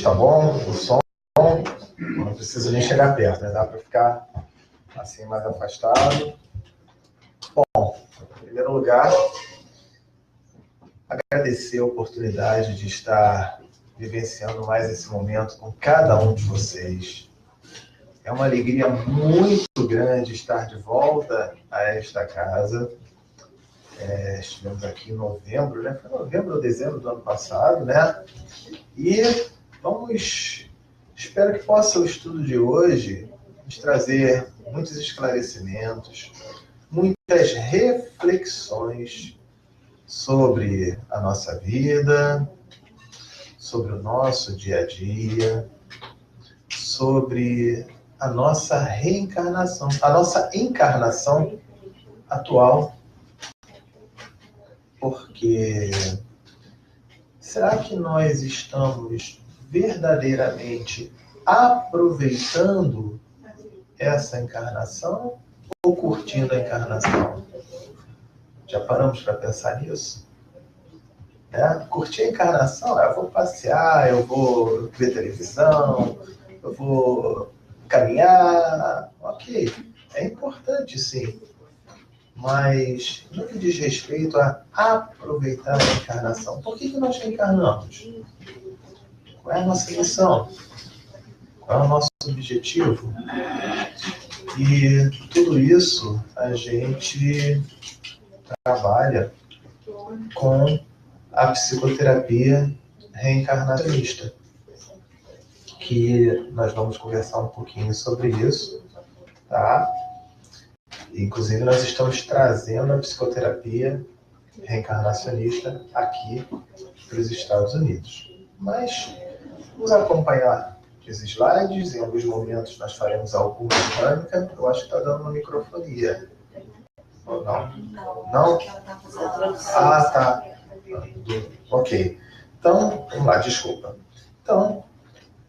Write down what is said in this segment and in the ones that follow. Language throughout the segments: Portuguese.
tá bom, o som, não precisa nem chegar perto, né? Dá para ficar assim mais afastado. Bom, em primeiro lugar, agradecer a oportunidade de estar vivenciando mais esse momento com cada um de vocês. É uma alegria muito grande estar de volta a esta casa. Estivemos aqui em novembro, né? Foi novembro ou dezembro do ano passado, né? E espero que possa o estudo de hoje nos trazer muitos esclarecimentos, muitas reflexões sobre a nossa vida, sobre o nosso dia a dia, sobre a nossa reencarnação, a nossa encarnação atual. Porque será que nós estamos verdadeiramente aproveitando essa encarnação ou curtindo a encarnação? Já paramos para pensar nisso? Curtir a encarnação, eu vou passear, eu vou ver televisão, eu vou caminhar, ok, é importante sim. Mas no que diz respeito a aproveitar a encarnação, por que nós reencarnamos? Qual é a nossa missão? Qual é o nosso objetivo? E tudo isso a gente trabalha com a psicoterapia reencarnacionista, que nós vamos conversar um pouquinho sobre isso, tá? Inclusive, nós estamos trazendo a psicoterapia reencarnacionista aqui para os Estados Unidos. Mas vamos acompanhar os slides. Em alguns momentos nós faremos alguma dinâmica. Eu acho que está dando uma microfonia. Ou não? Não? Ah, tá. Ok. Então, vamos lá, desculpa. Então,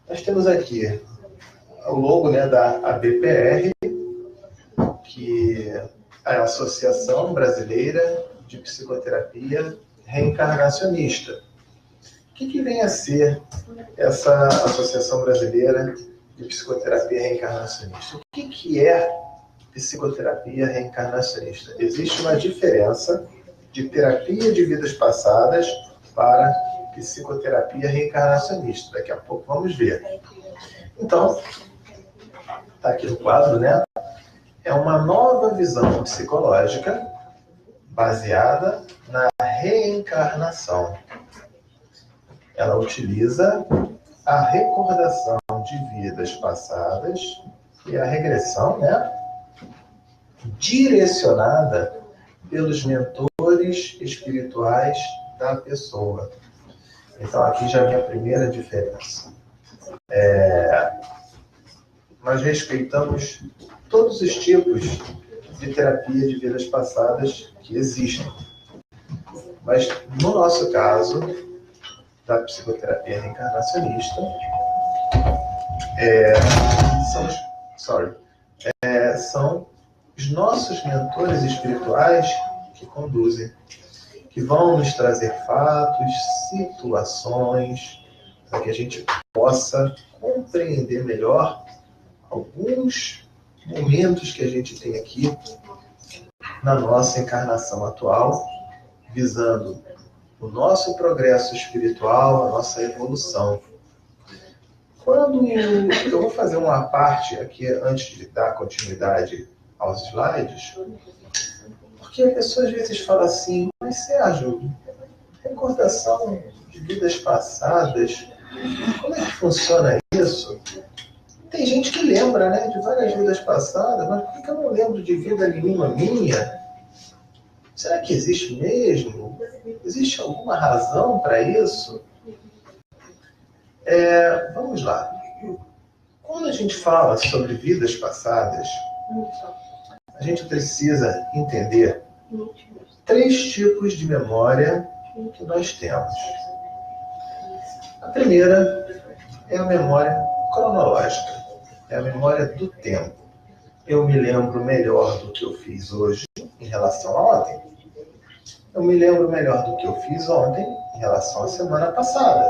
nós temos aqui o logo, né, da ABPR, que é a Associação Brasileira de Psicoterapia Reencarnacionista. O que vem a ser essa Associação Brasileira de Psicoterapia Reencarnacionista? O que é psicoterapia reencarnacionista? Existe uma diferença de terapia de vidas passadas para psicoterapia reencarnacionista. Daqui a pouco vamos ver. Então, está aqui no quadro, né? É uma nova visão psicológica baseada na reencarnação. Ela utiliza a recordação de vidas passadas e a regressão, né, direcionada pelos mentores espirituais da pessoa. Então, aqui já vem a primeira diferença. Nós respeitamos todos os tipos de terapia de vidas passadas que existem. Mas, no nosso caso, da psicoterapia reencarnacionista, são os nossos mentores espirituais que conduzem, que vão nos trazer fatos, situações, para que a gente possa compreender melhor alguns momentos que a gente tem aqui na nossa encarnação atual, visando o nosso progresso espiritual, a nossa evolução. Quando eu vou fazer uma parte aqui, antes de dar continuidade aos slides, porque a pessoa às vezes fala assim, mas Sérgio, recordação de vidas passadas, como é que funciona isso? Tem gente que lembra, né, de várias vidas passadas, mas por que eu não lembro de vida nenhuma minha? Será que existe mesmo? Existe alguma razão para isso? Vamos lá. Quando a gente fala sobre vidas passadas, a gente precisa entender 3 tipos de memória que nós temos. A primeira é a memória cronológica, é a memória do tempo. Eu me lembro melhor do que eu fiz hoje em relação a ontem. Eu me lembro melhor do que eu fiz ontem em relação à semana passada.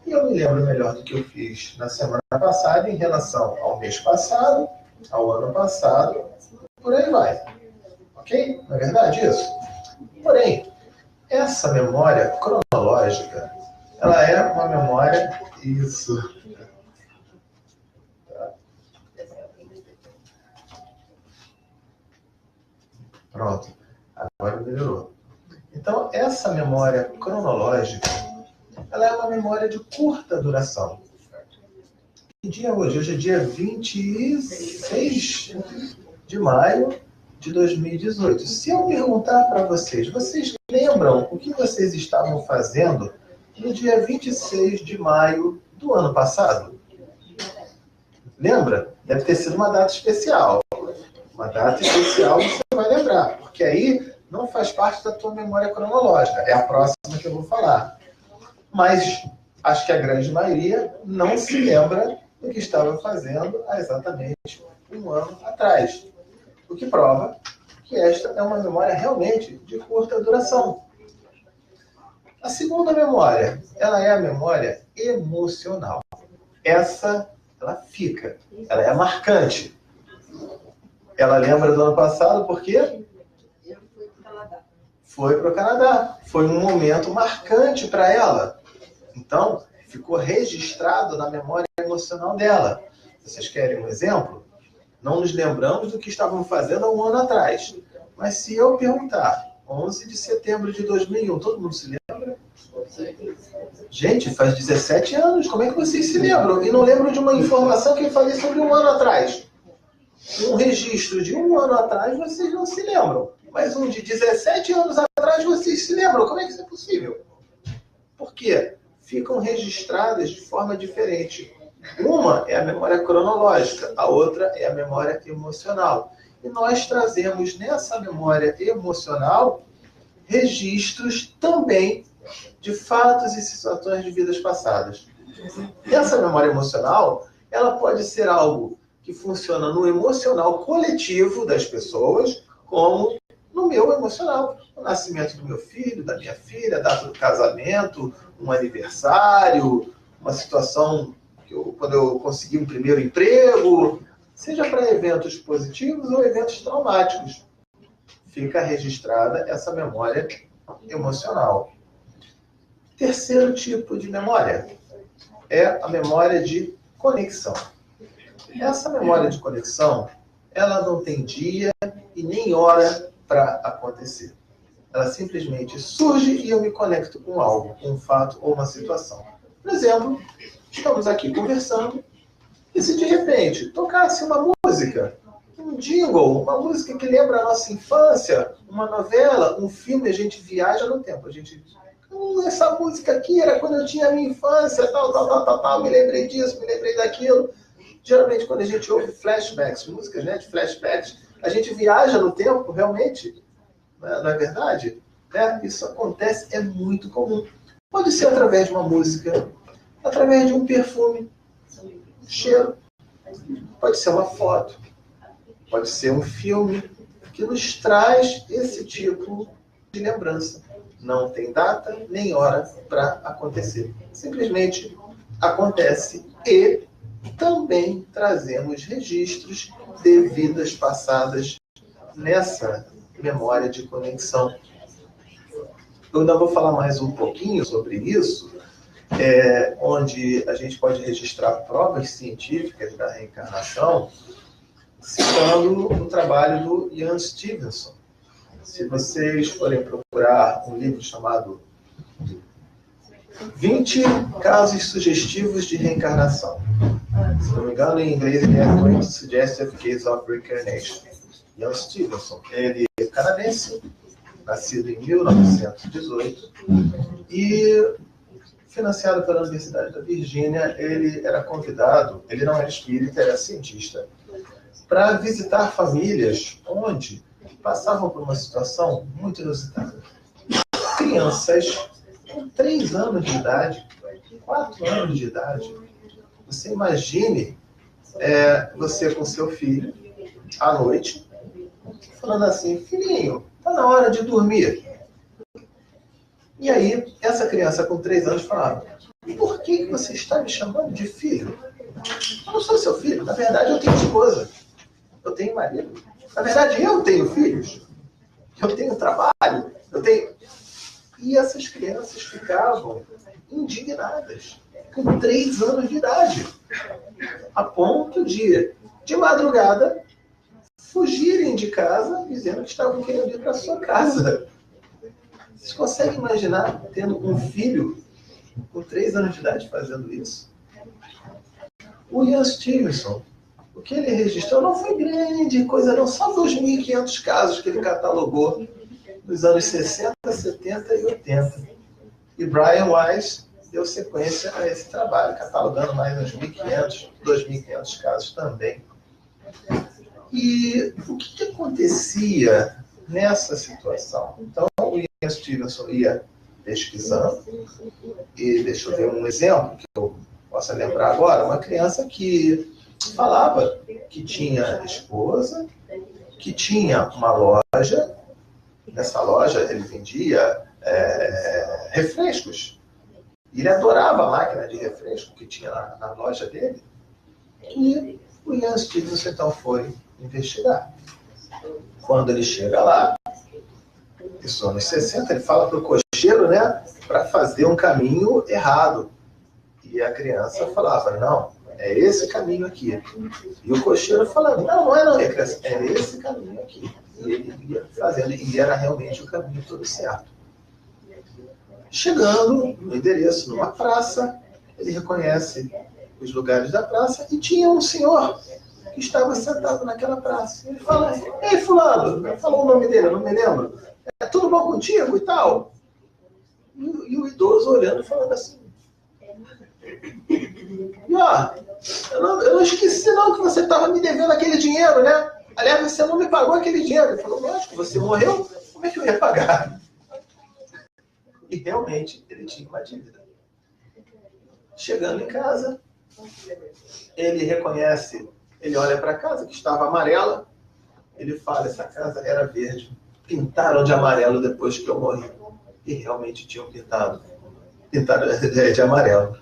E eu me lembro melhor do que eu fiz na semana passada em relação ao mês passado, ao ano passado, por aí vai. Ok? Não é verdade isso? Porém, essa memória cronológica, ela é uma memória... Isso. Pronto. Agora melhorou. Então, essa memória cronológica, ela é uma memória de curta duração. Que dia é hoje? Hoje é dia 26 de maio de 2018. Se eu perguntar para vocês, vocês lembram o que vocês estavam fazendo no dia 26 de maio do ano passado? Lembra? Deve ter sido uma data especial. Uma data especial você vai lembrar, porque aí não faz parte da tua memória cronológica. É a próxima que eu vou falar. Mas acho que a grande maioria não se lembra do que estava fazendo há exatamente um ano atrás. O que prova que esta é uma memória realmente de curta duração. A segunda memória, ela é a memória emocional. Essa, ela fica, ela é marcante. Ela lembra do ano passado por quê? Foi para o Canadá. Foi um momento marcante para ela. Então, ficou registrado na memória emocional dela. Vocês querem um exemplo? Não nos lembramos do que estávamos fazendo há um ano atrás. Mas se eu perguntar, 11 de setembro de 2001, todo mundo se lembra? Gente, faz 17 anos, como é que vocês se lembram? E não lembram de uma informação que eu falei sobre um ano atrás? Um registro de um ano atrás, vocês não se lembram. Mas um de 17 anos atrás, vocês se lembram. Como é que isso é possível? Por quê? Ficam registradas de forma diferente. Uma é a memória cronológica, a outra é a memória emocional. E nós trazemos nessa memória emocional registros também de fatos e situações de vidas passadas. Essa memória emocional, ela pode ser algo que funciona no emocional coletivo das pessoas, como no meu emocional. O nascimento do meu filho, da minha filha, a data do casamento, um aniversário, uma situação quando eu consegui um primeiro emprego, seja para eventos positivos ou eventos traumáticos. Fica registrada essa memória emocional. Terceiro tipo de memória é a memória de conexão. Essa memória de conexão, ela não tem dia e nem hora para acontecer. Ela simplesmente surge e eu me conecto com algo, com um fato ou uma situação. Por exemplo, estamos aqui conversando e se de repente tocasse uma música, um jingle, uma música que lembra a nossa infância, uma novela, um filme, a gente viaja no tempo. A gente, essa música aqui era quando eu tinha a minha infância, tal, me lembrei disso, me lembrei daquilo. Geralmente, quando a gente ouve flashbacks, músicas, né, de flashbacks, a gente viaja no tempo, realmente. Não é verdade? Isso acontece, é muito comum. Pode ser através de uma música, através de um perfume, cheiro. Pode ser uma foto. Pode ser um filme que nos traz esse tipo de lembrança. Não tem data nem hora para acontecer. Simplesmente acontece e também trazemos registros de vidas passadas nessa memória de conexão. Eu ainda vou falar mais um pouquinho sobre isso, onde a gente pode registrar provas científicas da reencarnação, citando o trabalho do Ian Stevenson. Se vocês forem procurar um livro chamado 20 casos sugestivos de reencarnação. Se não me engano, em inglês ele é 20 Suggestive Cases of Reincarnation. Ian Stevenson, ele é canadense, nascido em 1918, e financiado pela Universidade da Virgínia, ele era convidado, ele não era espírita, era cientista, para visitar famílias onde passavam por uma situação muito inusitada. Crianças com 3 anos de idade, 4 anos de idade. Você imagine você com seu filho, à noite, falando assim, filhinho, está na hora de dormir. E aí, essa criança com 3 anos falava, por que você está me chamando de filho? Eu não sou seu filho. Na verdade, eu tenho esposa. Eu tenho marido. Na verdade, eu tenho filhos. Eu tenho trabalho. Eu tenho... E essas crianças ficavam indignadas, com 3 anos de idade, a ponto de madrugada, fugirem de casa, dizendo que estavam querendo ir para sua casa. Vocês conseguem imaginar tendo um filho com 3 anos de idade fazendo isso? O Ian Stevenson, o que ele registrou não foi grande coisa não, só 2.500 casos que ele catalogou nos anos 60, 70 e 80. E Brian Weiss deu sequência a esse trabalho, catalogando mais uns 1.500, 2.500 casos também. E o que acontecia nessa situação? Então, o Ian Stevenson ia pesquisando, e deixa eu ver um exemplo que eu possa lembrar agora, uma criança que falava que tinha esposa, que tinha uma loja, nessa loja ele vendia refrescos, e ele adorava a máquina de refresco que tinha na loja dele, e o Ian Stevenson então foi investigar. Quando ele chega lá, isso nos anos 60, ele fala para o cocheiro, né, para fazer um caminho errado. E a criança falava, não, é esse caminho aqui. E o cocheiro falava, não é não, é esse caminho aqui. E ele ia fazendo, e era realmente o caminho todo certo. Chegando no endereço, numa praça, ele reconhece os lugares da praça e tinha um senhor que estava sentado naquela praça. Ele fala, ei fulano, falou o nome dele, eu não me lembro. É tudo bom contigo e tal? E o idoso olhando e falando assim, e ó, eu não esqueci não que você estava me devendo aquele dinheiro, né? Aliás, você não me pagou aquele dinheiro. Ele falou, lógico, você morreu, como é que eu ia pagar? E realmente ele tinha uma dívida. Chegando em casa, ele reconhece, ele olha para a casa que estava amarela, ele fala, essa casa era verde. Pintaram de amarelo depois que eu morri. E realmente tinham pintado de amarelo.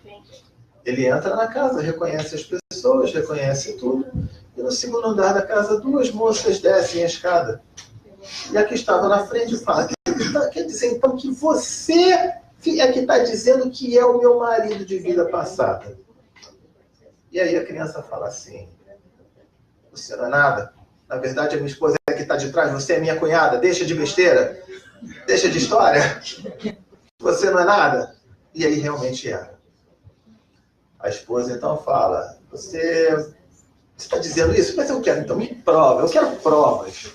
Ele entra na casa, reconhece as pessoas, reconhece tudo. E no segundo andar da casa, 2 moças descem a escada. E a que estava na frente fala, quer dizer então que você é que está dizendo que é o meu marido de vida passada. E aí a criança fala assim, você não é nada. Na verdade, a minha esposa é que está de trás, você é minha cunhada, deixa de besteira, deixa de história. Você não é nada. E aí realmente era. A esposa então fala, você está dizendo isso? Mas eu quero, então me prova, eu quero provas.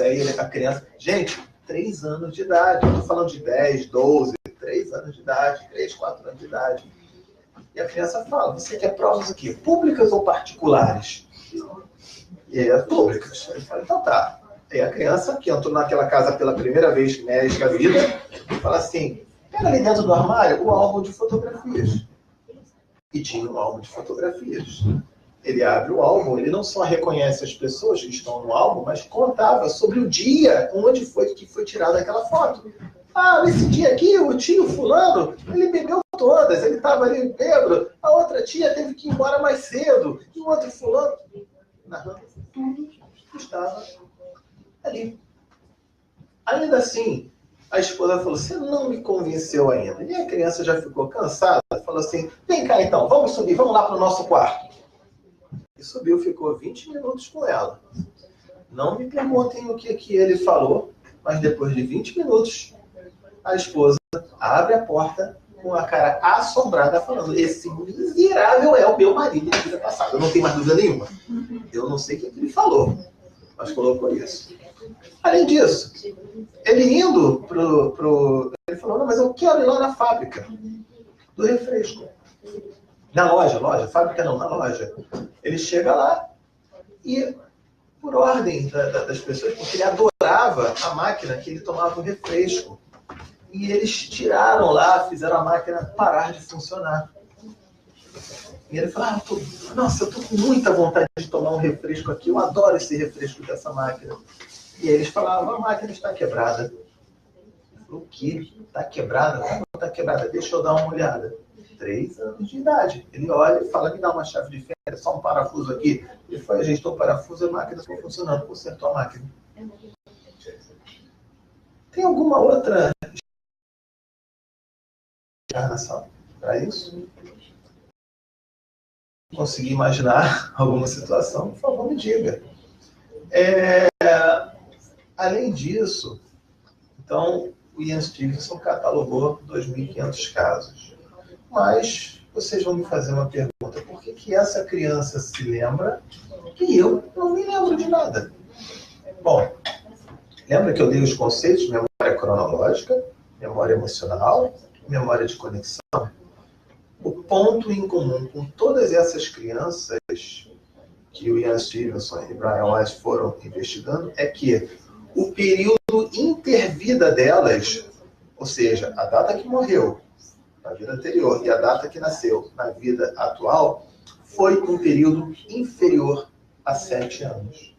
Aí a criança, gente, 3 anos de idade, eu estou falando de 10, 12, 3 anos de idade, 3, 4 anos de idade. E a criança fala, você quer provas o quê? Públicas ou particulares? E aí, públicas. Ele fala, então tá. Aí a criança, que entrou naquela casa pela primeira vez, médica da vida, fala assim, pega ali dentro do armário o álbum de fotografias. E tinha um álbum de fotografias. Ele abre o álbum, ele não só reconhece as pessoas que estão no álbum, mas contava sobre o dia onde foi que foi tirada aquela foto. Ah, nesse dia aqui, o tio fulano, ele bebeu todas, ele estava ali bêbado, a outra tia teve que ir embora mais cedo, e o outro fulano, narrando tudo que estava ali. Ainda assim, a esposa falou, você não me convenceu ainda. E a criança já ficou cansada, falou assim, vem cá então, vamos subir, vamos lá para o nosso quarto. E subiu, ficou 20 minutos com ela. Não me perguntem o que ele falou, mas depois de 20 minutos, a esposa abre a porta com a cara assombrada, falando, esse miserável é o meu marido de vida passada. Eu não tenho mais dúvida nenhuma. Eu não sei o que ele falou, mas colocou isso. Além disso, ele indo ele falou, não, mas eu quero ir lá na fábrica do refresco. Na loja, fábrica não, na loja. Ele chega lá e, por ordem das pessoas, porque ele adorava a máquina que ele tomava o refresco. E eles tiraram lá, fizeram a máquina parar de funcionar. E ele falou, nossa, eu tô com muita vontade de tomar um refresco aqui, eu adoro esse refresco dessa máquina. E aí eles falavam, a máquina está quebrada. Ele falou, o quê? Está quebrada? Como está quebrada? Deixa eu dar uma olhada. 23 anos de idade. Ele olha e fala, me dá uma chave de fenda, só um parafuso aqui. Ele foi, ajeitou o parafuso, a máquina ficou funcionando, consertou a máquina. Tem alguma outra encarnação para isso? Conseguir imaginar alguma situação, por favor, me diga. Além disso, então, o Ian Stevenson catalogou 2.500 casos. Mas vocês vão me fazer uma pergunta. Por que essa criança se lembra e eu não me lembro de nada? Bom, lembra que eu dei os conceitos de memória cronológica, memória emocional, memória de conexão? O ponto em comum com todas essas crianças que o Ian Stevenson e Brian Weiss foram investigando é que o período intervida delas, ou seja, a data que morreu na vida anterior e a data que nasceu na vida atual, foi um período inferior a 7 anos.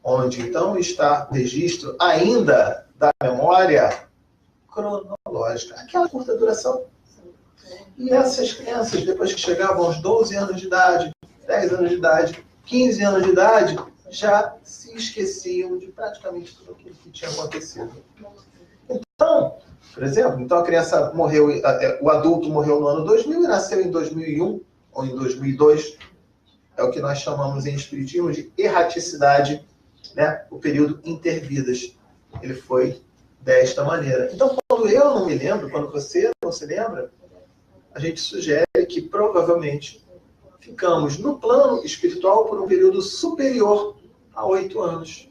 Onde então está o registro ainda da memória cronológica, aquela curta duração. E essas crianças, depois que chegavam aos 12 anos de idade, 10 anos de idade, 15 anos de idade, já se esqueciam de praticamente tudo aquilo que tinha acontecido. Então, por exemplo, então a criança morreu, o adulto morreu no ano 2000 e nasceu em 2001 ou em 2002. É o que nós chamamos em espiritismo de erraticidade, né? O período intervidas. Ele foi desta maneira. Então, quando eu não me lembro, quando você não se lembra, a gente sugere que provavelmente ficamos no plano espiritual por um período superior a 8 anos.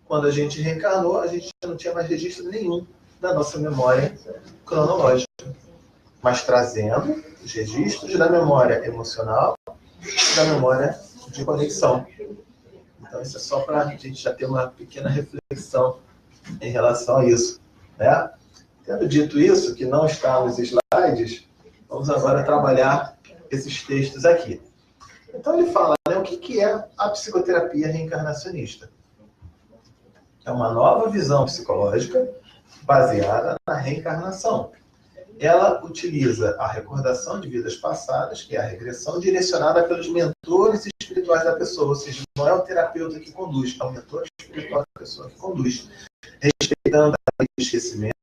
Quando a gente reencarnou, a gente não tinha mais registro nenhum da nossa memória cronológica, mas trazendo os registros da memória emocional e da memória de conexão. Então, isso é só para a gente já ter uma pequena reflexão em relação a isso, né? Tendo dito isso, que não está nos slides, vamos agora trabalhar esses textos aqui. Então, ele fala, né, o que é a psicoterapia reencarnacionista? É uma nova visão psicológica baseada na reencarnação. Ela utiliza a recordação de vidas passadas, que é a regressão direcionada pelos mentores espirituais da pessoa, ou seja, não é o terapeuta que conduz, é o mentor espiritual da pessoa que conduz, respeitando a lei do esquecimento,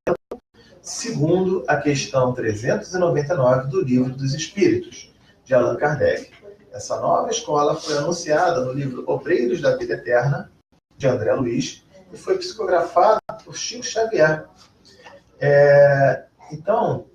segundo a questão 399 do Livro dos Espíritos, de Allan Kardec. Essa nova escola foi anunciada no livro Obreiros da Vida Eterna, de André Luiz, e foi psicografada por Chico Xavier. Então,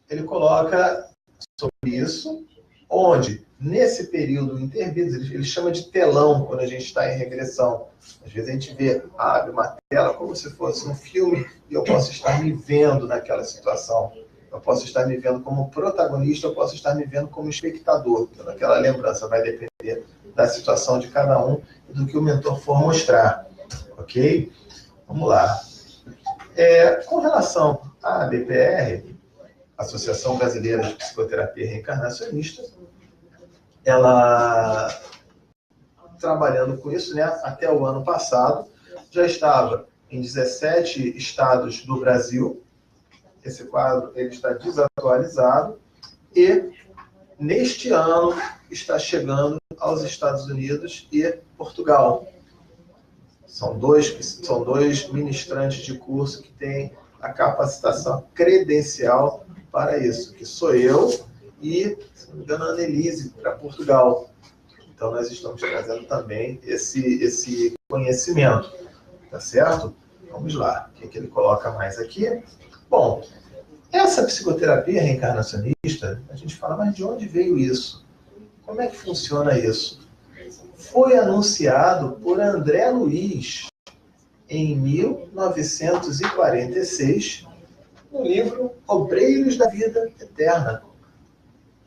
ele coloca sobre isso, onde, nesse período intervido, ele chama de telão, quando a gente está em regressão. Às vezes a gente abre uma tela como se fosse um filme, e eu posso estar me vendo naquela situação. Eu posso estar me vendo como protagonista, eu posso estar me vendo como espectador. Então, aquela lembrança vai depender da situação de cada um e do que o mentor for mostrar. Ok? Vamos lá. Com relação à ABPR, Associação Brasileira de Psicoterapia Reencarnacionista, ela, trabalhando com isso, né, até o ano passado, já estava em 17 estados do Brasil. Esse quadro ele está desatualizado e, neste ano, está chegando aos Estados Unidos e Portugal. São dois ministrantes de curso que têm a capacitação credencial para isso, que sou eu e, se não me engano, a Annelise, para Portugal. Então, nós estamos trazendo também esse conhecimento, tá certo? Vamos lá, o que ele coloca mais aqui? Bom, essa psicoterapia reencarnacionista, a gente fala, mas de onde veio isso? Como é que funciona isso? Foi anunciado por André Luiz em 1946, no livro Obreiros da Vida Eterna.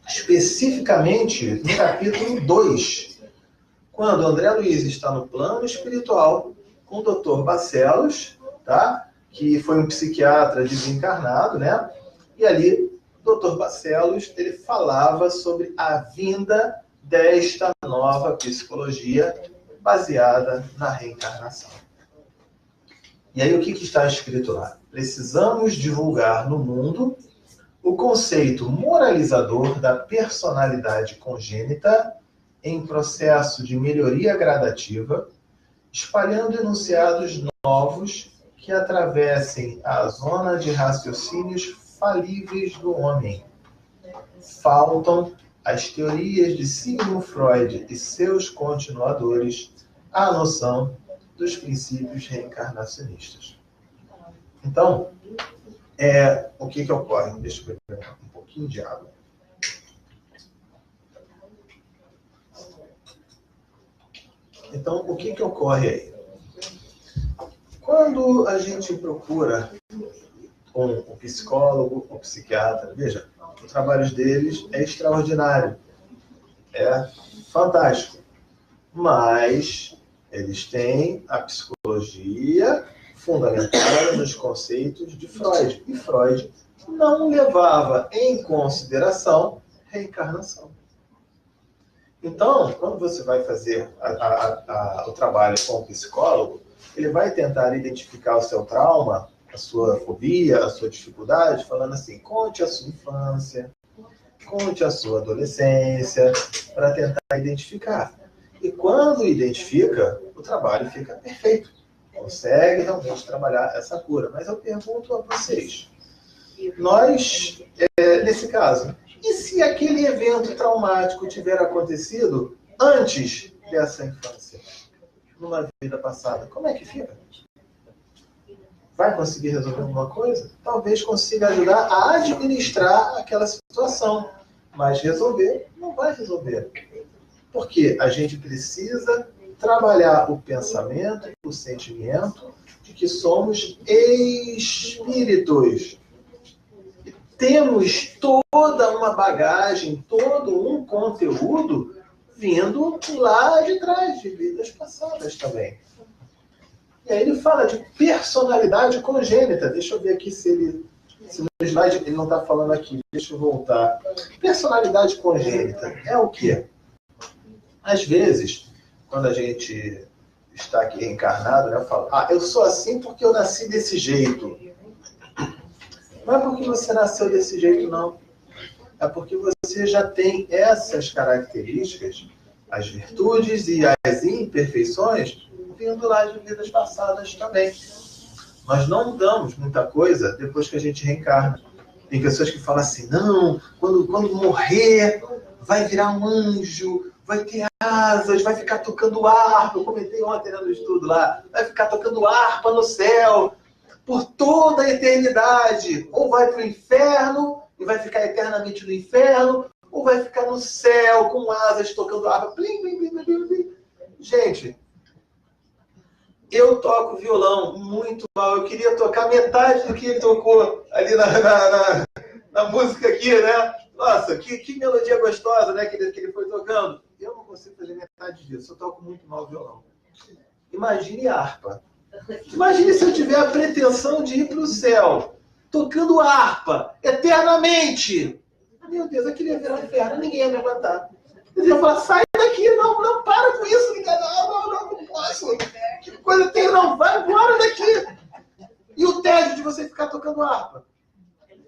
Especificamente no capítulo 2, quando André Luiz está no plano espiritual com o Dr. Barcelos, tá? Que foi um psiquiatra desencarnado, né? E ali, o Dr. Barcelos, ele falava sobre a vinda desta nova psicologia baseada na reencarnação. E aí, o que está escrito lá? Precisamos divulgar no mundo o conceito moralizador da personalidade congênita em processo de melhoria gradativa, espalhando enunciados novos que atravessem a zona de raciocínios falíveis do homem. Faltam as teorias de Sigmund Freud e seus continuadores à noção dos princípios reencarnacionistas. Então, o que ocorre? Deixa eu beber um pouquinho de água. Então, o que ocorre aí? Quando a gente procura um psicólogo, um psiquiatra, veja, o trabalho deles é extraordinário, é fantástico, mas eles têm a psicologia fundamentada nos conceitos de Freud, e Freud não levava em consideração reencarnação. Então, quando você vai fazer o trabalho com o psicólogo, ele vai tentar identificar o seu trauma, a sua fobia, a sua dificuldade, falando assim, conte a sua infância, conte a sua adolescência, para tentar identificar. E quando identifica, o trabalho fica perfeito. Consegue realmente trabalhar essa cura. Mas eu pergunto a vocês, nós, nesse caso, e se aquele evento traumático tiver acontecido antes dessa infância, numa vida passada, como é que fica? Vai conseguir resolver alguma coisa? Talvez consiga ajudar a administrar aquela situação, mas resolver não vai resolver. Porque a gente precisa trabalhar o pensamento, o sentimento de que somos espíritos. Temos toda uma bagagem, todo um conteúdo vindo lá de trás, de vidas passadas também. E aí ele fala de personalidade congênita. Deixa eu ver aqui se no slide ele não está falando aqui. Deixa eu voltar. Personalidade congênita é o quê? Às vezes, quando a gente está aqui reencarnado, né, eu falo, eu sou assim porque eu nasci desse jeito. Não é porque você nasceu desse jeito, não. É porque você já tem essas características, as virtudes e as imperfeições, vindo lá de vidas passadas também. Nós não mudamos muita coisa depois que a gente reencarna. Tem pessoas que falam assim, não, quando morrer, vai virar um anjo, vai ter asas, vai ficar tocando harpa. Eu comentei ontem no estudo lá, vai ficar tocando harpa no céu por toda a eternidade. Ou vai para o inferno e vai ficar eternamente no inferno, ou vai ficar no céu com asas tocando harpa. Plim, plim, plim, plim, plim. Gente, eu toco violão muito mal. Eu queria tocar metade do que ele tocou ali na música aqui, né? Nossa, que melodia gostosa, né? Que ele foi tocando. Eu não consigo fazer metade disso. Eu toco muito mal violão. Imagine harpa. Imagine se eu tiver a pretensão de ir para o céu, tocando harpa, eternamente. Meu Deus, eu queria virar um inferno, ninguém ia me aguentar. Eu ia falar, sai daqui, não, para com isso, não posso. Que coisa tem, não, vai embora daqui. E o tédio de você ficar tocando harpa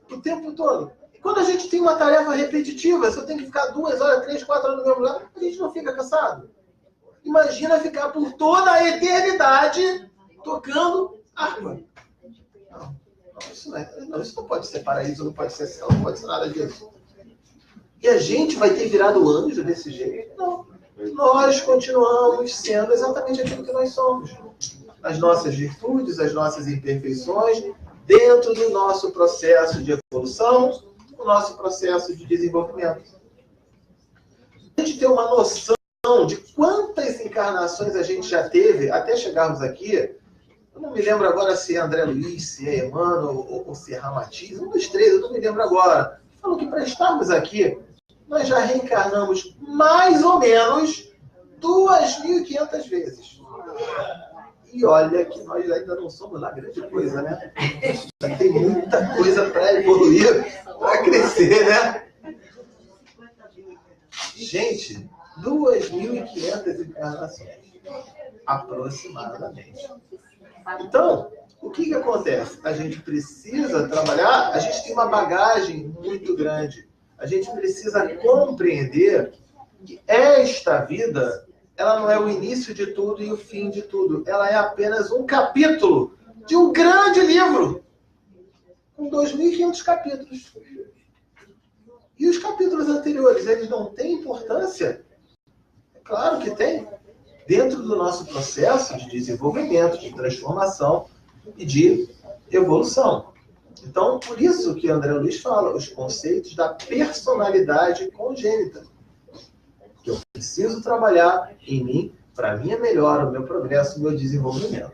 o tempo todo. Quando a gente tem uma tarefa repetitiva, se eu tenho que ficar 2 horas, 3, 4 horas no mesmo lugar, a gente não fica cansado. Imagina ficar por toda a eternidade tocando harpa. Isso não pode ser paraíso, não pode ser céu, não pode ser nada disso. E a gente vai ter virado anjo desse jeito? Não. Nós continuamos sendo exatamente aquilo que nós somos. As nossas virtudes, as nossas imperfeições, dentro do nosso processo de evolução, do nosso processo de desenvolvimento. A gente ter uma noção de quantas encarnações a gente já teve até chegarmos aqui. Eu não me lembro agora se é André Luiz, se é Emmanuel ou se é Ramatiz, um dos três, eu não me lembro agora. Falou que para estarmos aqui, nós já reencarnamos mais ou menos 2.500 vezes. E olha que nós ainda não somos lá grande coisa, né? Ainda tem muita coisa para evoluir, para crescer, né? Gente, 2.500 encarnações, aproximadamente. Então, o que acontece? A gente precisa trabalhar, a gente tem uma bagagem muito grande. A gente precisa compreender que esta vida, ela não é o início de tudo e o fim de tudo. Ela é apenas um capítulo de um grande livro, com 2.500 capítulos. E os capítulos anteriores, eles não têm importância? É claro que tem. Dentro do nosso processo de desenvolvimento, de transformação e de evolução. Então, por isso que André Luiz fala, os conceitos da personalidade congênita. Que eu preciso trabalhar em mim, para minha melhora, o meu progresso, o meu desenvolvimento.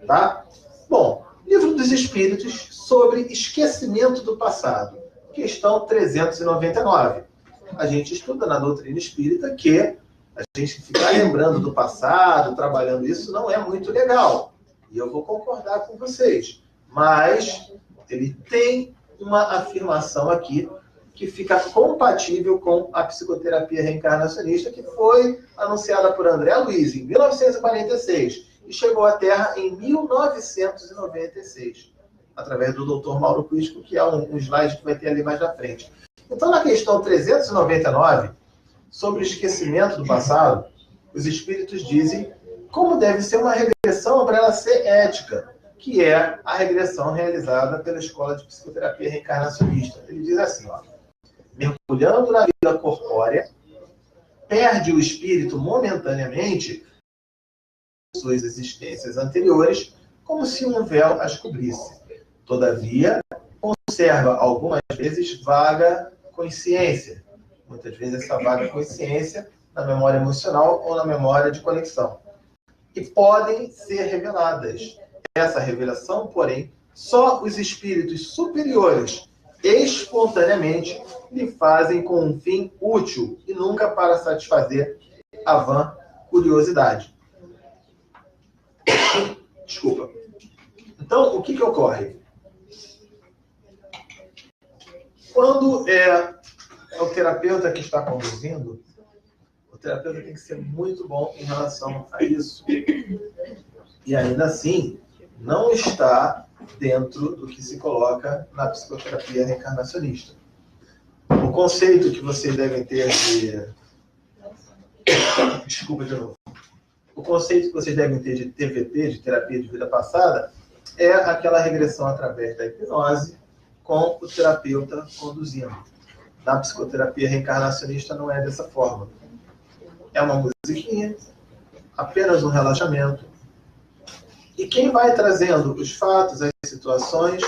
Tá? Bom, Livro dos Espíritos sobre esquecimento do passado. Questão 399. A gente estuda na doutrina espírita que a gente ficar lembrando do passado, trabalhando isso, não é muito legal. E eu vou concordar com vocês. Mas ele tem uma afirmação aqui que fica compatível com a psicoterapia reencarnacionista, que foi anunciada por André Luiz em 1946 e chegou à Terra em 1996, através do Dr. Mauro Quisco, que é um slide que vai ter ali mais na frente. Então, na questão 399, sobre o esquecimento do passado, os espíritos dizem como deve ser uma regressão para ela ser ética, que é a regressão realizada pela Escola de Psicoterapia Reencarnacionista. Ele diz assim, ó, mergulhando na vida corpórea, perde o espírito momentaneamente suas existências anteriores, como se um véu as cobrisse. Todavia, conserva algumas vezes vaga consciência. Muitas vezes essa vaga consciência na memória emocional ou na memória de conexão. E podem ser reveladas. Essa revelação, porém, só os espíritos superiores espontaneamente lhe fazem com um fim útil e nunca para satisfazer a vã curiosidade. Desculpa. Então, o que ocorre? Quando é o terapeuta que está conduzindo, o terapeuta tem que ser muito bom em relação a isso. E ainda assim, não está dentro do que se coloca na psicoterapia reencarnacionista. O conceito que vocês devem ter de... Desculpa de novo. O conceito que vocês devem ter de TVP, de terapia de vida passada, é aquela regressão através da hipnose com o terapeuta conduzindo. Na psicoterapia reencarnacionista não é dessa forma. É uma musiquinha, apenas um relaxamento. E quem vai trazendo os fatos, as situações,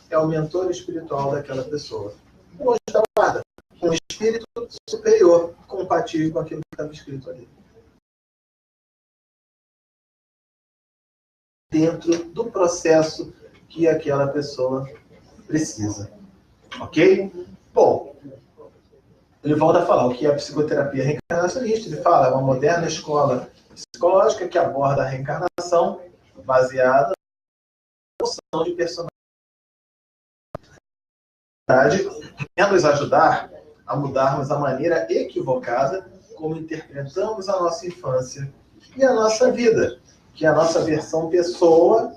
é o mentor espiritual daquela pessoa. O anjo da guarda, um espírito superior, compatível com aquilo que estava escrito ali. Dentro do processo que aquela pessoa precisa. Ok? Bom, ele volta a falar o que é a psicoterapia reencarnacionista. Ele fala, é uma moderna escola psicológica que aborda a reencarnação baseada na noção de personalidade, quer nos ajudar a mudarmos a maneira equivocada como interpretamos a nossa infância e a nossa vida, que é a nossa versão pessoa,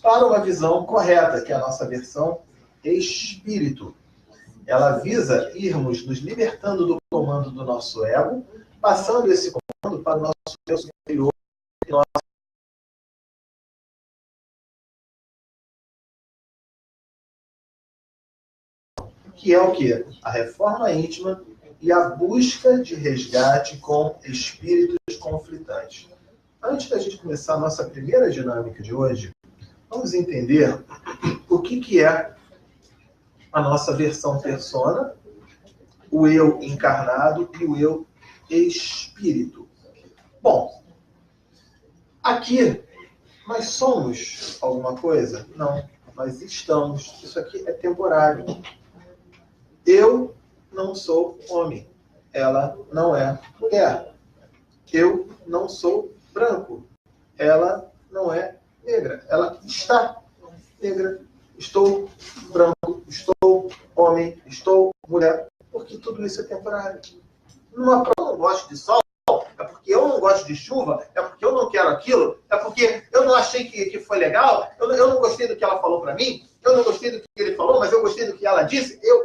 para uma visão correta, que é a nossa versão espírito. Ela visa irmos nos libertando do comando do nosso ego, passando esse comando para o nosso eu superior, que é o quê? A reforma íntima e a busca de resgate com espíritos conflitantes. Antes da gente começar a nossa primeira dinâmica de hoje, vamos entender o que é a nossa versão persona, o eu encarnado e o eu espírito. Bom, aqui nós somos alguma coisa? Não, nós estamos. Isso aqui é temporário. Eu não sou homem. Ela não é mulher. Eu não sou branco. Ela não é negra. Ela está negra. Estou branco. Estou homem. Estou mulher. Porque tudo isso é temporário. Numa prova, eu não gosto de sol. É porque eu não gosto de chuva, é porque eu não quero aquilo, é porque eu não achei que foi legal, eu não gostei do que ela falou para mim, eu não gostei do que ele falou, mas eu gostei do que ela disse, eu.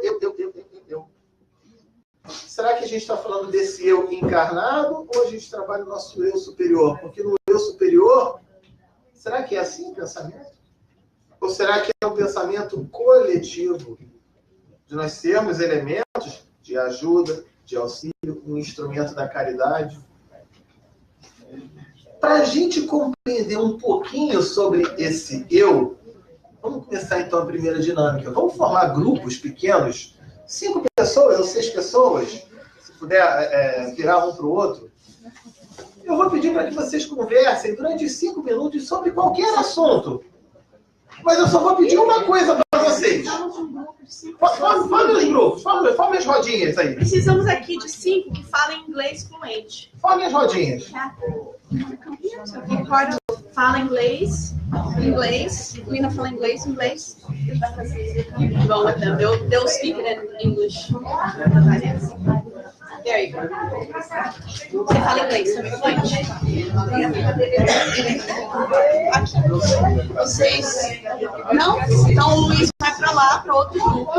Será que a gente está falando desse eu encarnado ou a gente trabalha no nosso eu superior? Porque no eu superior, será que é assim o pensamento? Ou será que é um pensamento coletivo? De nós sermos elementos de ajuda, de auxílio, um instrumento da caridade. Para a gente compreender um pouquinho sobre esse eu, vamos começar então a primeira dinâmica. Vamos formar grupos pequenos, 5 pessoas ou 6 pessoas, se puder virar um para o outro. Eu vou pedir para que vocês conversem durante 5 minutos sobre qualquer assunto. Mas eu só vou pedir uma coisa para vocês. Forme os grupos, forme as rodinhas aí. Precisamos aqui de 5 que falem inglês fluente. Forme as rodinhas. Fala inglês. Lina fala inglês. Go with them. They'll speak it in English. There you go. Você fala inglês também, fluente. Aqui. Vocês. Não? Então o Luiz vai para lá, para outro grupo.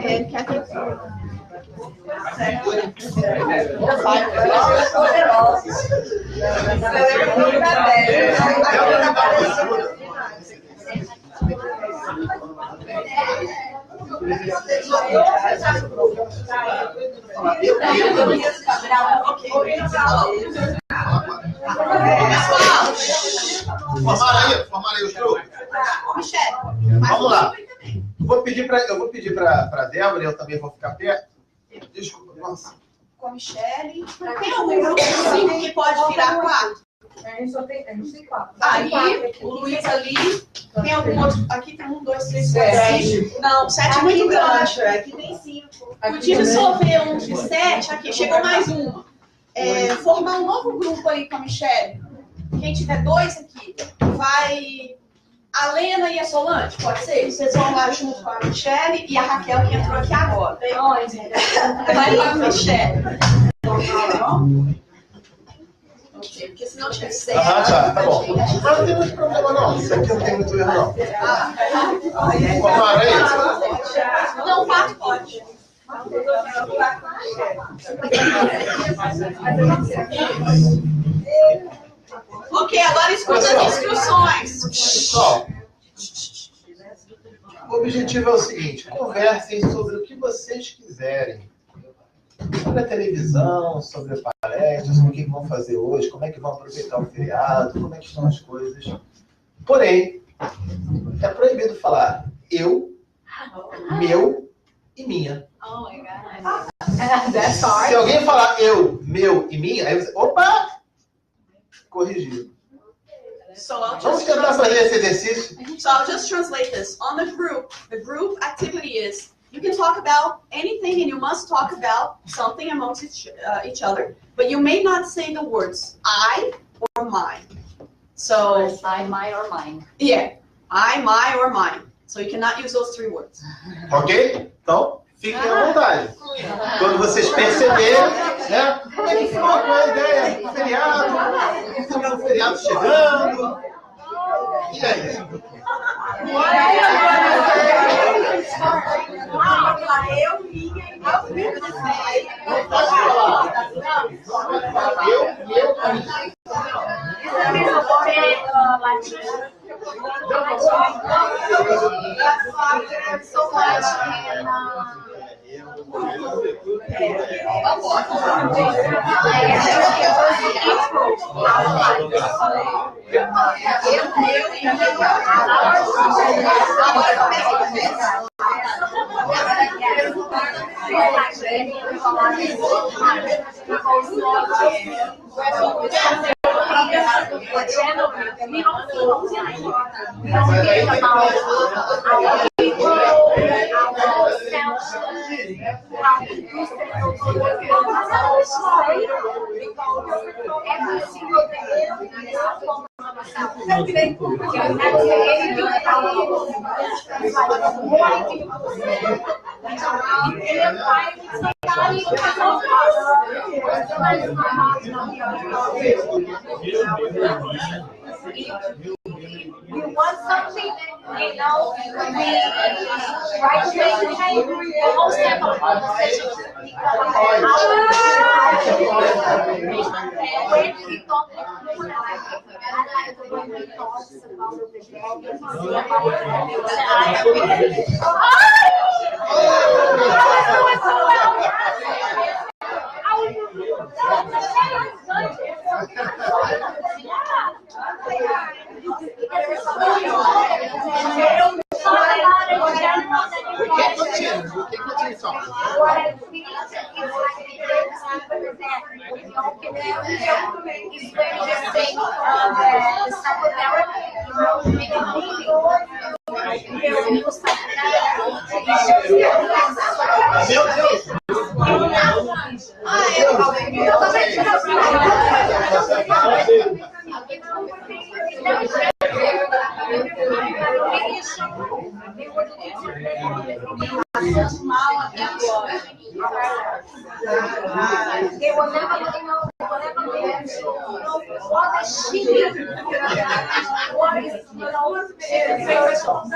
Quer ter... Formaram aí os grupos? Vamos lá. Eu vou pedir para Débora, eu também vou ficar perto. Desculpa, nossa. Com a Michele. Tem algum grupo de 5 que pode virar 4? A gente tem 4. Aí, o Luiz ali. Tem algum outro? Aqui tem 1, 2, 3, 4, 5. Não, 7 é muito grande. Aqui tem 5. Podia dissolver um de 7. Aqui, chegou mais uma. Formar um novo grupo aí com a Michele. Quem tiver 2 aqui, vai... A Lena e a Solange, pode ser? Vocês vão lá junto com a Michele e a Raquel que entrou aqui agora. Vai lá, Michele. Porque se não tiver 7... tá bom. Mas não tem muito problema, não. Isso aqui não tem muito erro, não. Formaram aí? Não, 4 pode. Ok, agora escuta as instruções. Pessoal, o objetivo é o seguinte: conversem sobre o que vocês quiserem. Sobre a televisão, sobre a palestra, sobre o que vão fazer hoje, como é que vão aproveitar o feriado, como é que estão as coisas. Porém, é proibido falar eu, meu e minha. Oh my God. Se alguém falar eu, meu e minha, aí você... Opa! Corrigido. Vamos tentar fazer esse exercício. So I'll just translate this. On the group activity is you can talk about anything and you must talk about something amongst each other, but you may not say the words I or mine. So I, my, or mine. Yeah, I, my, or mine. So you cannot use those 3 words. Ok? Então, fiquem à vontade. Quando vocês perceberem, né? Como é que ficou com a ideia do feriado? Estamos no feriado chegando. E aí? Eu, minha e meu. Não pode falar. Eu, meu, minha. Ele é pai de sentar e fazer um we want something, you know, we try to make it happen. The whole step of conversation when he talks about they will never know what is she, what is, you know, because I was talking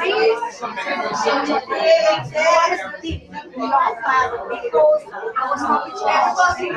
to everybody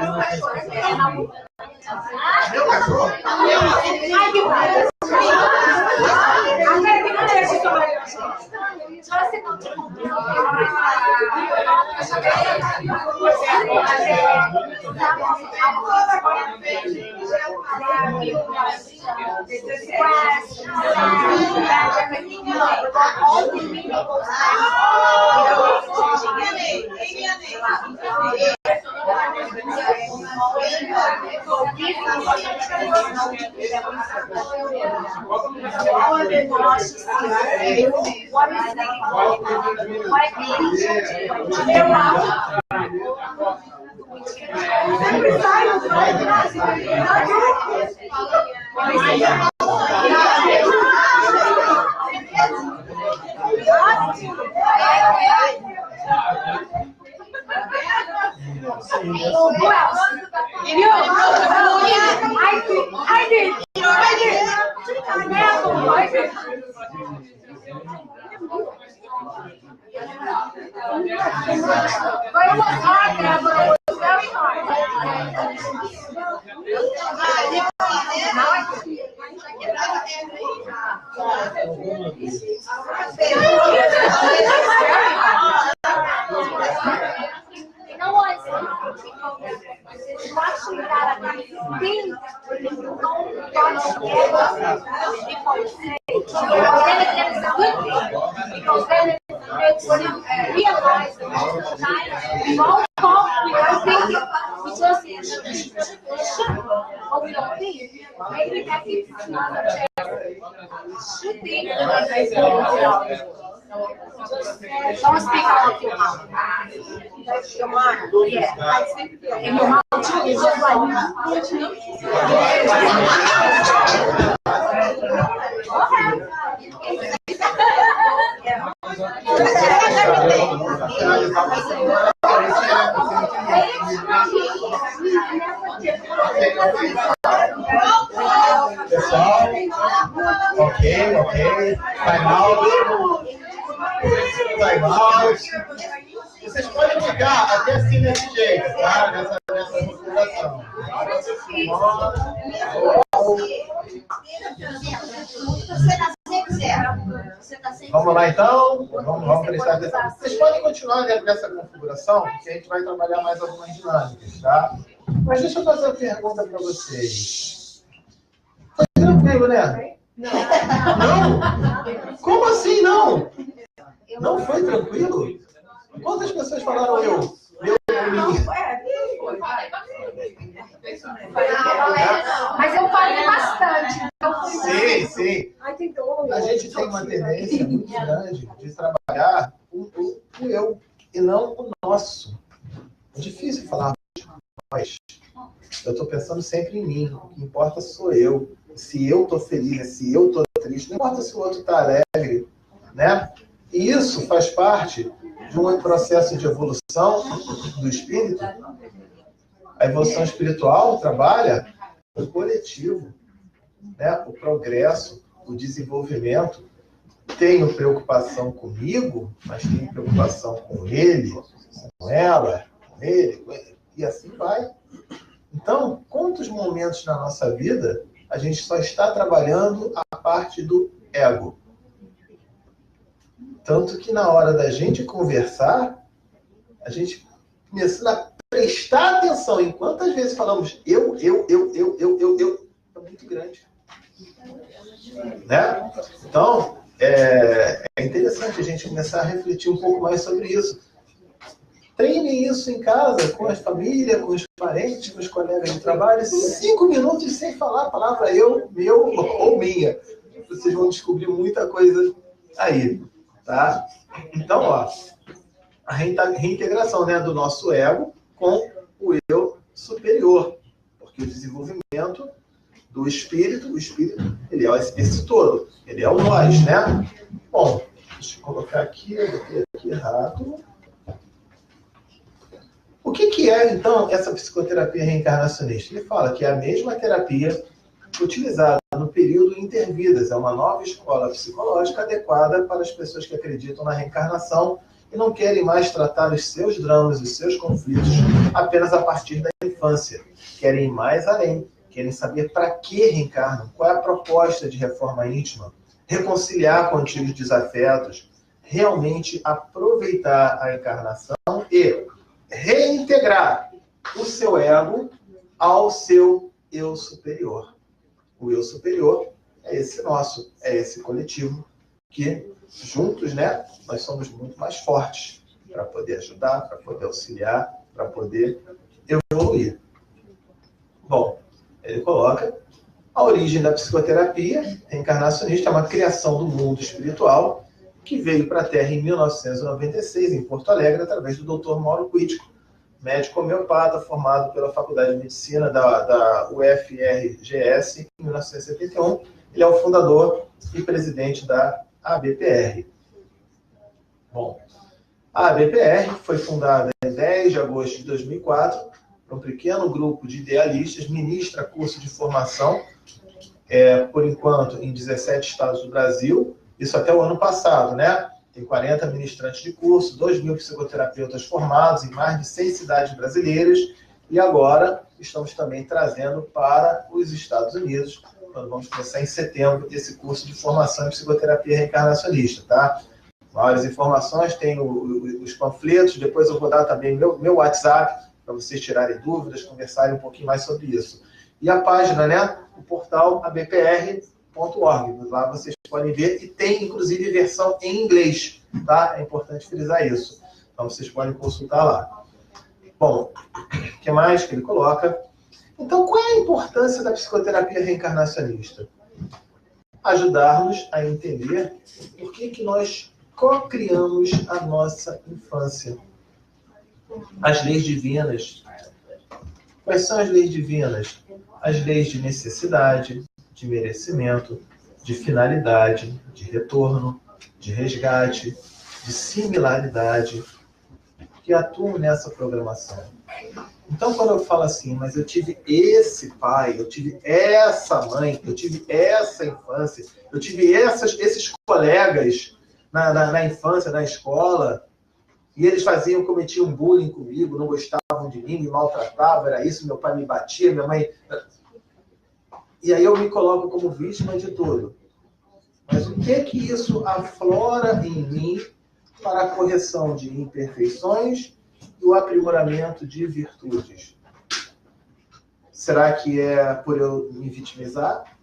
and don't speak out of your mouth. That's your mind. Yeah. And your mouth too is just like Ok. Time out. Vocês podem ficar até assim desse jeito, tá? Nessa configuração. Vamos lá então? Vamos prestar atenção. Vocês podem continuar dentro dessa configuração, porque a gente vai trabalhar mais algumas dinâmicas, tá? Mas deixa eu fazer uma pergunta para vocês. Foi tranquilo, né? Não? Como assim não? Não foi tranquilo? Quantas pessoas falaram eu? Mas eu falei bastante. Sim. A gente tem uma tendência muito grande de trabalhar o eu e não o nosso. É difícil falar nós. Eu estou pensando sempre em mim. O que importa sou eu. Se eu estou feliz, se eu estou triste, não importa se o outro está alegre, né? E isso faz parte de um processo de evolução do espírito. A evolução espiritual trabalha o coletivo, né? O progresso, o desenvolvimento. Tenho preocupação comigo, mas tenho preocupação com ele, com ela, com ele, e assim vai. Então, quantos momentos na nossa vida a gente só está trabalhando a parte do ego? Tanto que na hora da gente conversar, a gente começando a prestar atenção em quantas vezes falamos eu, é muito grande. Né? Então, é interessante a gente começar a refletir um pouco mais sobre isso. Treine isso em casa, com a família, com os parentes, com os colegas de trabalho, 5 minutos sem falar a palavra eu, meu ou minha. Vocês vão descobrir muita coisa aí. Tá? Então, ó, a reintegração, né, do nosso ego com o eu superior. Porque o desenvolvimento do espírito, o espírito, ele é esse todo. Ele é o nós, né? Bom, deixa eu colocar aqui, eu botei aqui errado. O que é, então, essa psicoterapia reencarnacionista? Ele fala que é a mesma terapia utilizada no período intervidas. É uma nova escola psicológica adequada para as pessoas que acreditam na reencarnação e não querem mais tratar os seus dramas, os seus conflitos apenas a partir da infância. Querem ir mais além. Querem saber para que reencarnam, qual é a proposta de reforma íntima, reconciliar com antigos desafetos, realmente aproveitar a encarnação e reintegrar o seu ego ao seu eu superior. O eu superior é esse nosso, é esse coletivo que juntos, né, nós somos muito mais fortes para poder ajudar, para poder auxiliar, para poder evoluir. Bom, ele coloca a origem da psicoterapia reencarnacionista é uma criação do mundo espiritual que veio para a Terra em 1996, em Porto Alegre, através do Dr. Mauro Quitico, médico homeopata formado pela Faculdade de Medicina da UFRGS em 1971. Ele é o fundador e presidente da ABPR. Bom, a ABPR foi fundada em 10 de agosto de 2004 por um pequeno grupo de idealistas, ministra curso de formação, por enquanto, em 17 estados do Brasil, isso até o ano passado, né? Tem 40 ministrantes de curso, 2.000 psicoterapeutas formados em mais de 100 cidades brasileiras, e agora estamos também trazendo para os Estados Unidos, quando vamos começar em setembro, esse curso de formação em psicoterapia reencarnacionista, tá? Maiores informações, tem os panfletos, depois eu vou dar também meu WhatsApp, para vocês tirarem dúvidas, conversarem um pouquinho mais sobre isso. E a página, né? O portal abpr.org. Lá vocês podem ver, e tem, inclusive, versão em inglês, tá? É importante frisar isso. Então, vocês podem consultar lá. Bom, o que mais que ele coloca? Então, qual é a importância da psicoterapia reencarnacionista? Ajudar-nos a entender por que nós co-criamos a nossa infância. As leis divinas. Quais são as leis divinas? As leis de necessidade, de merecimento, de finalidade, de retorno, de resgate, de similaridade, que atuam nessa programação. Então, quando eu falo assim, mas eu tive esse pai, eu tive essa mãe, eu tive essa infância, eu tive esses colegas na infância, na escola, e eles cometiam bullying comigo, não gostavam de mim, me maltratavam, era isso, meu pai me batia, minha mãe... E aí eu me coloco como vítima de tudo. Mas o que isso aflora em mim para a correção de imperfeições e o aprimoramento de virtudes? Será que é por eu me vitimizar?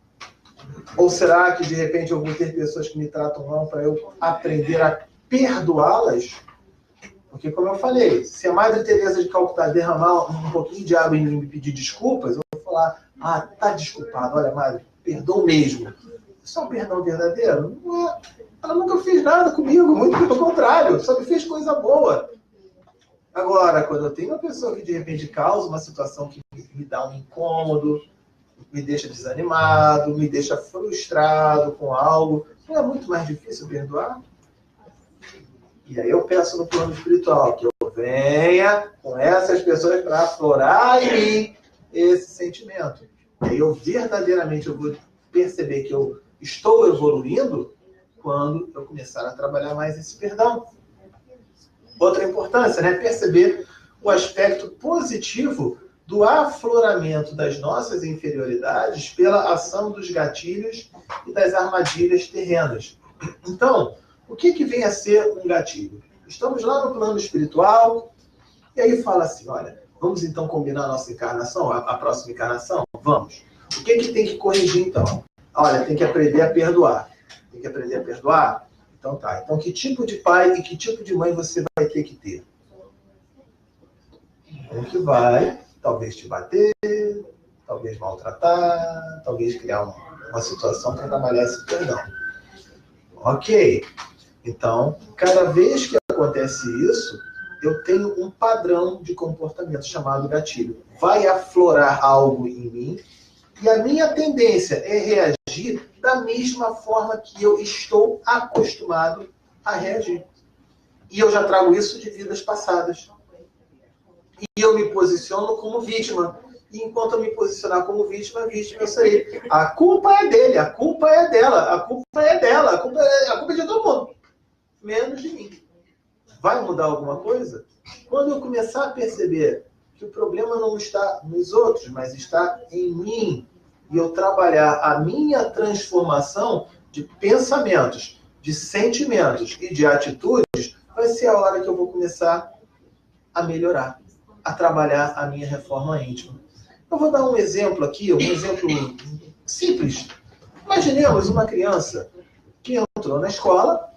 Ou será que, de repente, eu vou ter pessoas que me tratam mal para eu aprender a perdoá-las? Porque, como eu falei, se a Madre Teresa de Calcutá derramar um pouquinho de água e me pedir desculpas, eu vou falar, tá desculpado, olha, Madre, perdoa mesmo. Isso é um perdão verdadeiro? Não é. Ela nunca fez nada comigo, muito pelo contrário, só me fez coisa boa. Agora, quando eu tenho uma pessoa que, de repente, causa uma situação que me dá um incômodo, me deixa desanimado, me deixa frustrado com algo, não é muito mais difícil perdoar? E aí eu peço no plano espiritual que eu venha com essas pessoas para aflorar em mim esse sentimento. E aí eu verdadeiramente vou perceber que eu estou evoluindo quando eu começar a trabalhar mais esse perdão. Outra importância, né? Perceber o aspecto positivo do afloramento das nossas inferioridades pela ação dos gatilhos e das armadilhas terrenas. Então, o que vem a ser um gatilho? Estamos lá no plano espiritual, e aí fala assim, olha, vamos então combinar a nossa encarnação, a próxima encarnação? Vamos. O que tem que corrigir então? Olha, tem que aprender a perdoar. Tem que aprender a perdoar? Então tá. Então que tipo de pai e que tipo de mãe você vai ter que ter? Um que vai, talvez te bater, talvez maltratar, talvez criar uma situação para trabalhar esse perdão. Ok. Então, cada vez que acontece isso, eu tenho um padrão de comportamento chamado gatilho. Vai aflorar algo em mim e a minha tendência é reagir da mesma forma que eu estou acostumado a reagir. E eu já trago isso de vidas passadas. E eu me posiciono como vítima. E enquanto eu me posicionar como vítima, eu serei. A culpa é dele, a culpa é dela, a culpa é dela, a culpa é de todo mundo. Menos de mim. Vai mudar alguma coisa? Quando eu começar a perceber que o problema não está nos outros, mas está em mim, e eu trabalhar a minha transformação de pensamentos, de sentimentos e de atitudes, vai ser a hora que eu vou começar a melhorar, a trabalhar a minha reforma íntima. Eu vou dar um exemplo aqui, um exemplo simples. Imaginemos uma criança que entrou na escola,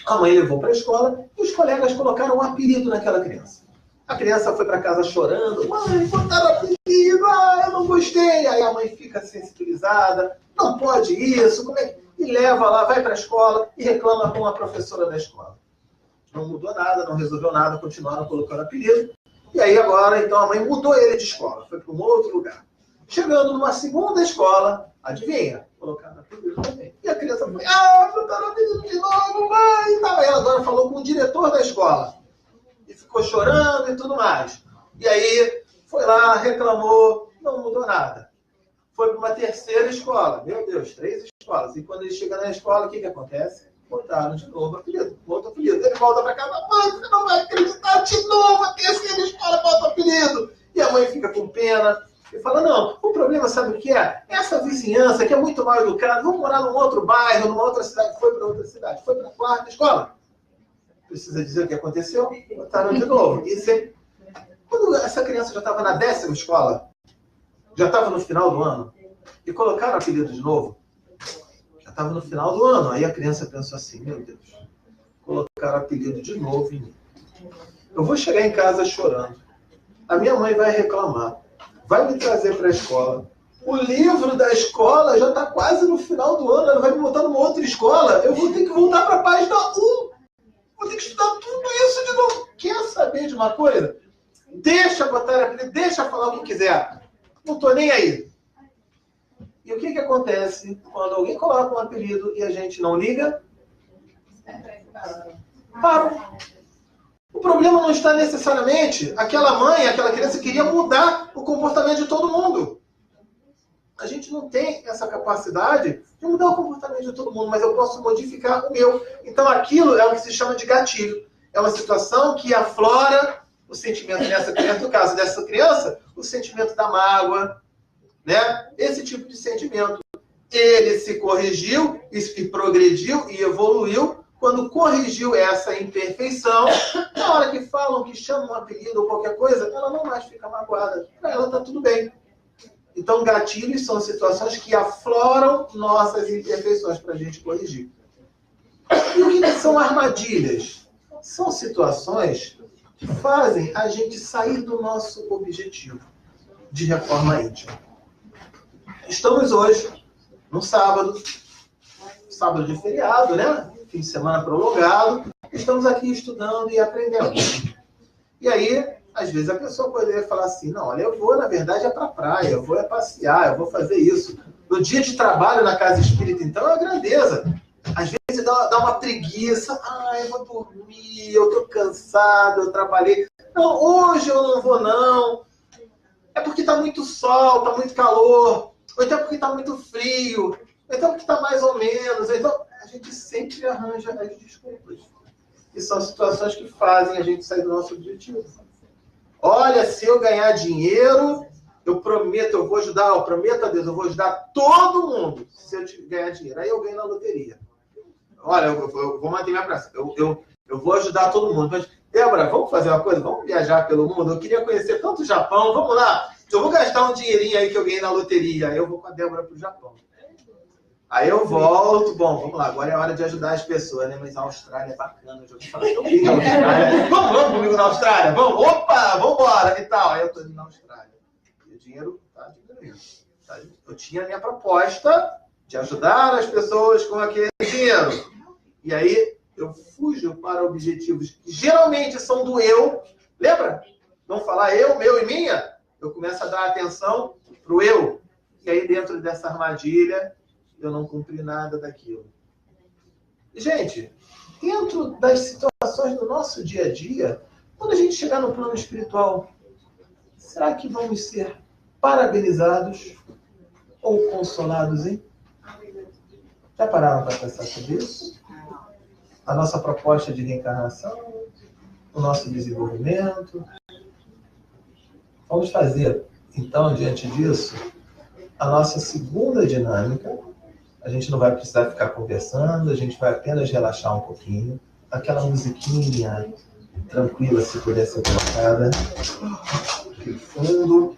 a mãe levou para a escola e os colegas colocaram um apelido naquela criança. A criança foi para casa chorando. Mãe, botaram apelido, eu não gostei. Aí a mãe fica sensibilizada. Não pode isso, como é que... E leva lá, vai para a escola e reclama com a professora da escola. Não mudou nada, não resolveu nada, continuaram colocando apelido. E aí agora, então, a mãe mudou ele de escola, foi para um outro lugar. Chegando numa segunda escola, adivinha? Colocaram apelido também. E a criança foi, botaram apelido de novo, mãe. E ela agora falou com o diretor da escola. E ficou chorando e tudo mais. E aí, foi lá, reclamou, não mudou nada. Foi para uma terceira escola. Meu Deus, 3 escolas. E quando ele chega na escola, o que acontece? Botaram de novo apelido, outro apelido. Ele volta para casa, mãe, você não vai acreditar, de novo, a terceira escola bota apelido. E a mãe fica com pena e fala, não, o problema sabe o que é? Essa vizinhança que é muito mal educada, vamos morar num outro bairro, numa outra cidade. Foi para outra cidade, foi para a 4ª escola. Precisa dizer o que aconteceu? Botaram de novo. E quando essa criança já estava na 10ª escola, já estava no final do ano, e colocaram apelido de novo, já estava no final do ano. Aí a criança pensou assim, meu Deus, colocaram apelido de novo em mim. Eu vou chegar em casa chorando. A minha mãe vai reclamar, vai me trazer para a escola. O livro da escola já está quase no final do ano, ela vai me botar numa outra escola. Eu vou ter que voltar para a página 1. Vou ter que estudar tudo isso de novo. Quer saber de uma coisa? Deixa botar apelido, deixa falar o que quiser. Não estou nem aí. E o que acontece quando alguém coloca um apelido e a gente não liga? Para. O problema não está necessariamente aquela mãe, aquela criança queria mudar o comportamento de todo mundo. A gente não tem essa capacidade de mudar o comportamento de todo mundo, mas eu posso modificar o meu. Então aquilo é o que se chama de gatilho. É uma situação que aflora o sentimento nessa criança, no caso dessa criança, o sentimento da mágoa, né? Esse tipo de sentimento. Ele se corrigiu, e progrediu e evoluiu quando corrigiu essa imperfeição. Na hora que falam, que chamam um apelido ou qualquer coisa, ela não mais fica magoada. Para ela está tudo bem. Então, gatilhos são situações que afloram nossas imperfeições para a gente corrigir. E o que são armadilhas? São situações que fazem a gente sair do nosso objetivo de reforma íntima. Estamos hoje, no sábado de feriado, né? Fim de semana prolongado. Estamos aqui estudando e aprendendo. E aí, às vezes a pessoa poderia falar assim, não, olha, eu vou, na verdade, é para a praia, eu vou passear, eu vou fazer isso. No dia de trabalho na casa espírita, então, é uma grandeza. Às vezes dá uma preguiça. Ah, eu vou dormir, eu tô cansado, eu trabalhei. Não, hoje eu não vou, não. É porque tá muito sol, tá muito calor. Ou então porque tá muito frio. Ou então porque tá mais ou menos. Então, a gente sempre arranja as desculpas. E são situações que fazem a gente sair do nosso objetivo. Olha, se eu ganhar dinheiro, eu prometo, eu vou ajudar, eu prometo a Deus, eu vou ajudar todo mundo se eu ganhar dinheiro. Aí eu ganho na loteria. Olha, eu vou manter minha praça. Eu vou ajudar todo mundo. Mas, Débora, vamos fazer uma coisa? Vamos viajar pelo mundo? Eu queria conhecer tanto o Japão. Vamos lá. Eu vou gastar um dinheirinho aí que eu ganhei na loteria. Aí eu vou com a Débora pro Japão. Aí eu volto. Bom, vamos lá. Agora é hora de ajudar as pessoas, né? Mas a Austrália é bacana. Eu já ouvi falar tão bem da Austrália. Vamos comigo na Austrália? Vamos? Opa, vamos embora. E tal. Aí eu tô indo na Austrália. E o dinheiro tá diminuindo. Eu tinha a minha proposta de ajudar as pessoas com aquele dinheiro. E aí eu fujo para objetivos que geralmente são do eu. Lembra? Não falar eu, meu e minha. Eu começo a dar atenção pro eu. E aí dentro dessa armadilha eu não cumpri nada daquilo. Gente, dentro das situações do nosso dia a dia, quando a gente chegar no plano espiritual, será que vamos ser parabenizados ou consolados, hein? Já pararam para pensar sobre isso? A nossa proposta de reencarnação, o nosso desenvolvimento. Vamos fazer, então, diante disso, a nossa segunda dinâmica. A gente não vai precisar ficar conversando, a gente vai apenas relaxar um pouquinho. Aquela musiquinha tranquila, se puder ser colocada aqui no fundo.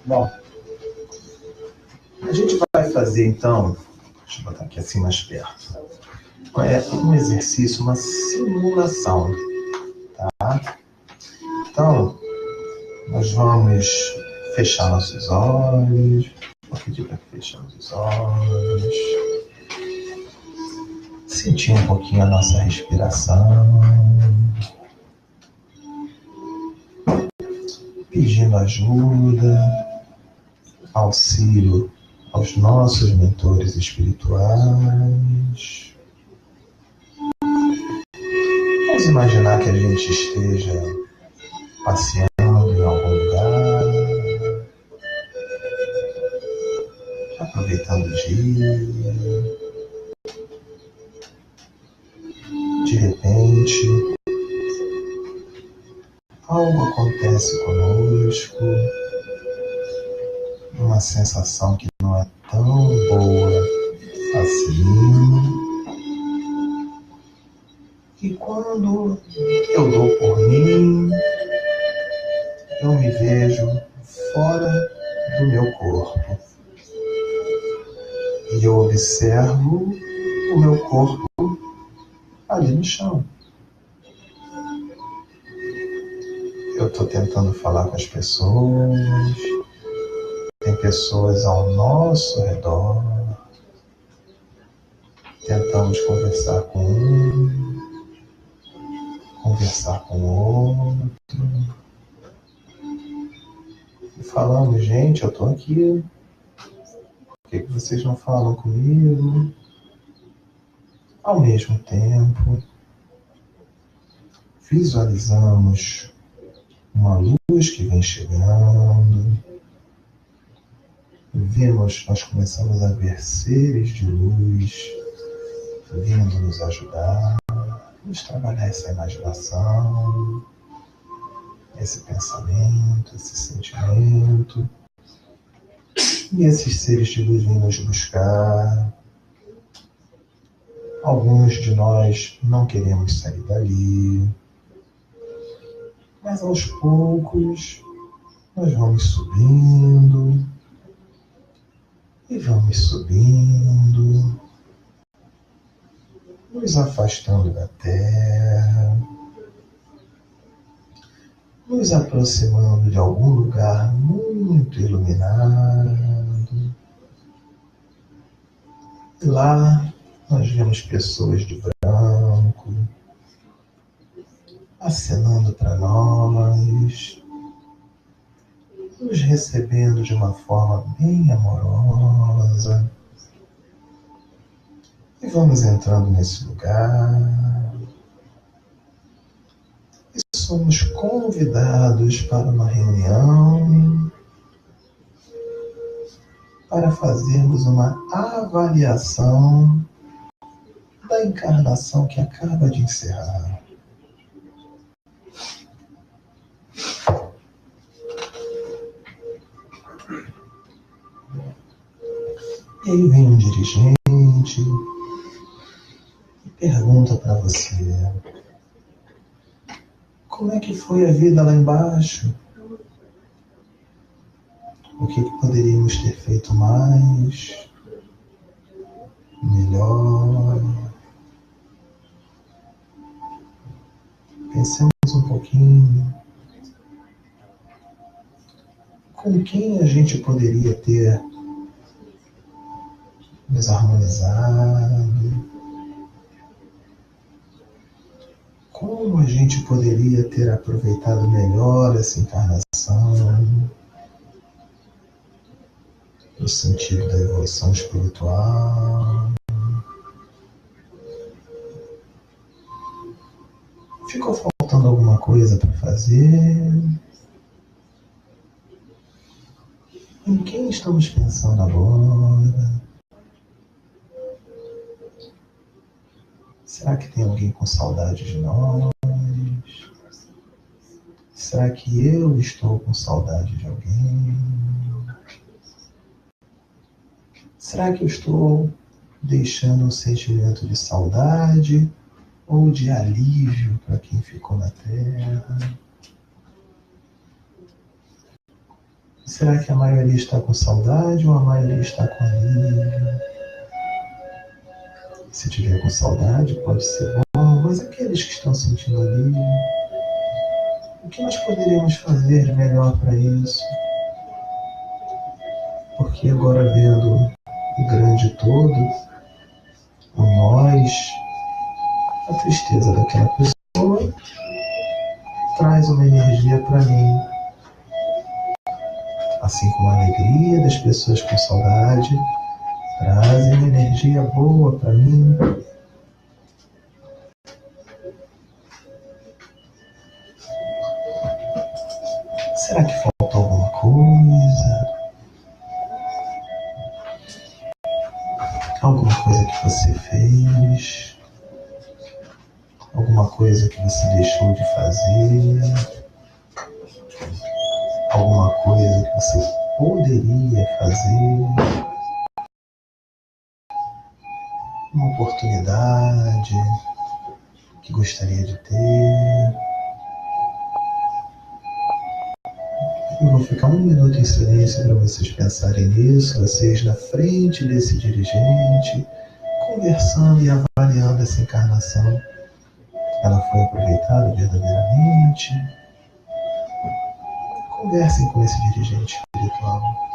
Bom, a gente vai fazer então, deixa eu botar aqui assim mais perto, um exercício, uma simulação, tá? Então, nós vamos fechar nossos olhos, vou pedir para que fechemos os olhos, sentir um pouquinho a nossa respiração, pedindo ajuda, auxílio aos nossos mentores espirituais. Vamos imaginar que a gente esteja passeando em algum lugar, aproveitando o dia. De repente, algo acontece conosco, uma sensação que não é tão boa assim. E quando eu dou por mim, eu me vejo fora do meu corpo. E eu observo o meu corpo ali no chão. Eu estou tentando falar com as pessoas. Tem pessoas ao nosso redor. Tentamos conversar com um, conversar com o outro. E falamos, gente, eu estou aqui. Por que vocês não falam comigo? Ao mesmo tempo, visualizamos uma luz que vem chegando. Nós começamos a ver seres de luz vindo nos ajudar. Vamos trabalhar essa imaginação, esse pensamento, esse sentimento. E esses seres de luz vêm nos buscar. Alguns de nós não queremos sair dali. Mas aos poucos nós vamos subindo. E vamos subindo. nos afastando da Terra, nos aproximando de algum lugar muito iluminado. E lá nós vemos pessoas de branco acenando para nós, nos recebendo de uma forma bem amorosa. E vamos entrando nesse lugar e somos convidados para uma reunião para fazermos uma avaliação da encarnação que acaba de encerrar. E aí vem um dirigente e pergunta para você: como é que foi a vida lá embaixo? O que poderíamos ter feito mais, melhor? Pensemos um pouquinho. Com quem a gente poderia ter nos harmonizado? Como a gente poderia ter aproveitado melhor essa encarnação no sentido da evolução espiritual? Ficou faltando alguma coisa para fazer? Em quem estamos pensando agora? Será que tem alguém com saudade de nós? Será que eu estou com saudade de alguém? Será que eu estou deixando um sentimento de saudade ou de alívio para quem ficou na Terra? Será que a maioria está com saudade ou a maioria está com alívio? Se tiver com saudade, pode ser bom, mas aqueles que estão sentindo alívio, o que nós poderíamos fazer de melhor para isso? Porque agora, vendo o grande todo, o nós, a tristeza daquela pessoa traz uma energia para mim. Assim como a alegria das pessoas com saudade trazem uma energia boa para mim. Será que faltou alguma coisa? Alguma coisa que você fez? Alguma coisa que você deixou de fazer? Alguma coisa que você poderia fazer? Uma oportunidade que gostaria de ter? Eu vou ficar 1 minuto em silêncio para vocês pensarem nisso, vocês na frente desse dirigente, conversando e avaliando essa encarnação. Ela foi aproveitada verdadeiramente? Conversem com esse dirigente espiritual.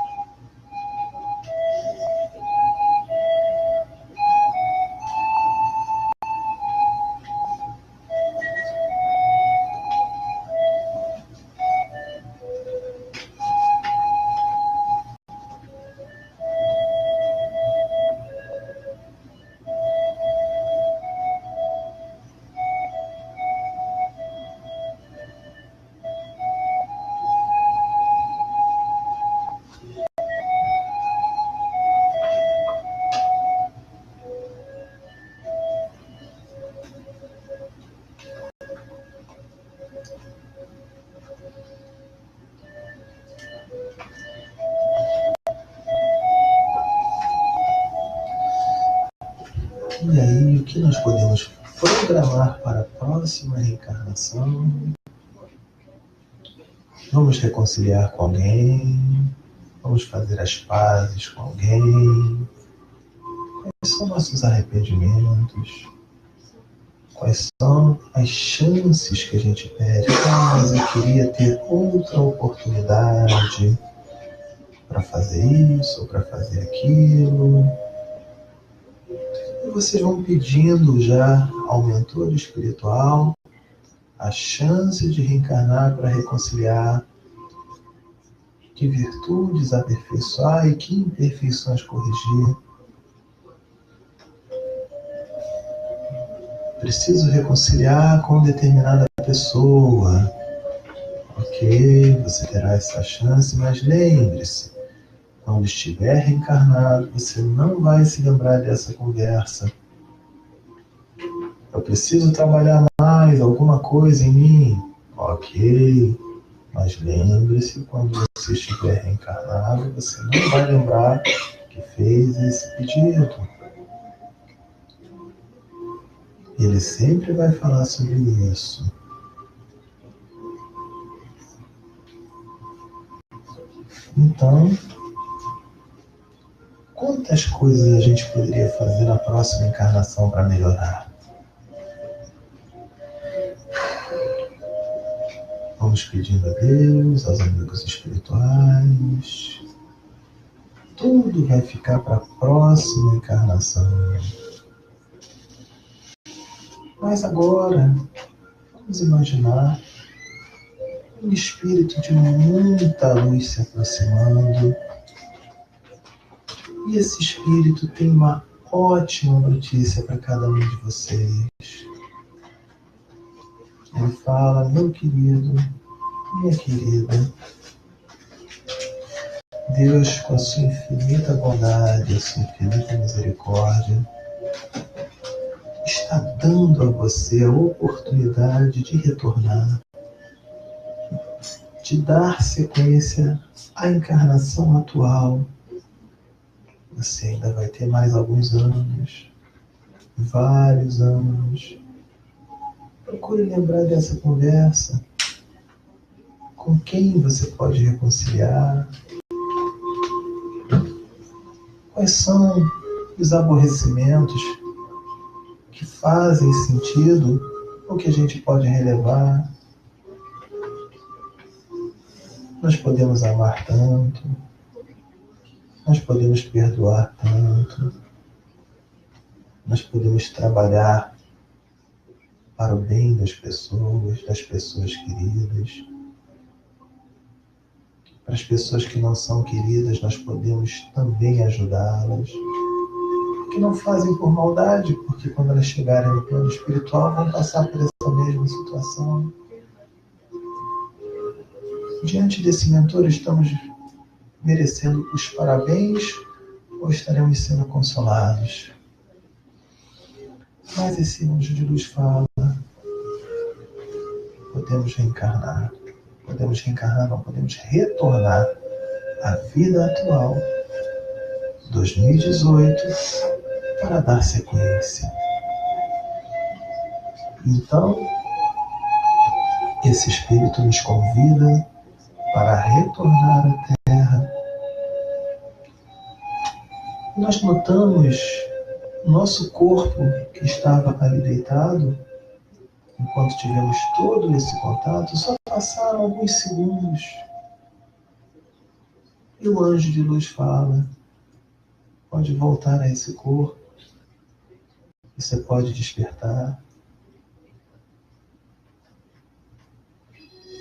E aí, o que nós podemos programar para a próxima reencarnação? Vamos reconciliar com alguém? Vamos fazer as pazes com alguém? Quais são nossos arrependimentos? Quais são as chances que a gente pede? Mas eu queria ter outra oportunidade para fazer isso ou para fazer aquilo. E vocês vão pedindo já ao mentor espiritual a chance de reencarnar para reconciliar, que virtudes aperfeiçoar e que imperfeições corrigir. Preciso reconciliar com determinada pessoa. Ok, você terá essa chance, mas lembre-se, quando estiver reencarnado, você não vai se lembrar dessa conversa. Eu preciso trabalhar mais alguma coisa em mim. Ok, mas lembre-se, quando você estiver reencarnado, você não vai lembrar que fez esse pedido. Ele sempre vai falar sobre isso. Então, quantas coisas a gente poderia fazer na próxima encarnação para melhorar? Vamos pedindo a Deus, aos amigos espirituais. Tudo vai ficar para a próxima encarnação. Mas agora, vamos imaginar um espírito de muita luz se aproximando. E esse espírito tem uma ótima notícia para cada um de vocês. Ele fala: meu querido, minha querida, Deus, com a sua infinita bondade, a sua infinita misericórdia, está dando a você a oportunidade de retornar, de dar sequência à encarnação atual. Você ainda vai ter mais alguns anos, vários anos. Procure lembrar dessa conversa. Com quem você pode reconciliar? Quais são os aborrecimentos que fazem sentido ou que a gente pode relevar? Nós podemos amar tanto, nós podemos perdoar tanto, nós podemos trabalhar para o bem das pessoas queridas. Para as pessoas que não são queridas, nós podemos também ajudá-las. Que não fazem por maldade, porque quando elas chegarem no plano espiritual vão passar por essa mesma situação. Diante desse mentor, estamos merecendo os parabéns ou estaremos sendo consolados? Mas esse anjo de luz fala: podemos reencarnar. Podemos reencarnar, não, podemos retornar à vida atual, 2018, para dar sequência. Então, esse Espírito nos convida para retornar à Terra. Nós notamos nosso corpo que estava ali deitado, enquanto tivemos todo esse contato, só passaram alguns segundos. E o anjo de luz fala: pode voltar a esse corpo, você pode despertar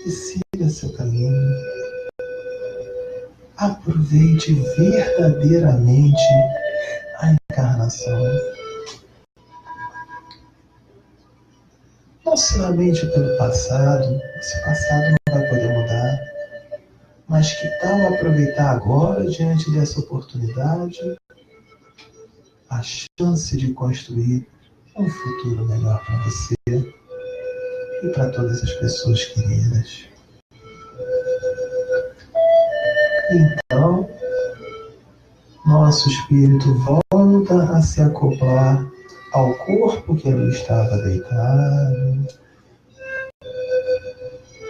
e siga seu caminho. Aproveite verdadeiramente a encarnação. Não se lamente pelo passado, esse passado não vai poder mudar, mas que tal aproveitar agora, diante dessa oportunidade, a chance de construir um futuro melhor para você e para todas as pessoas queridas. Então, nosso espírito volta a se acoplar ao corpo que ali estava deitado,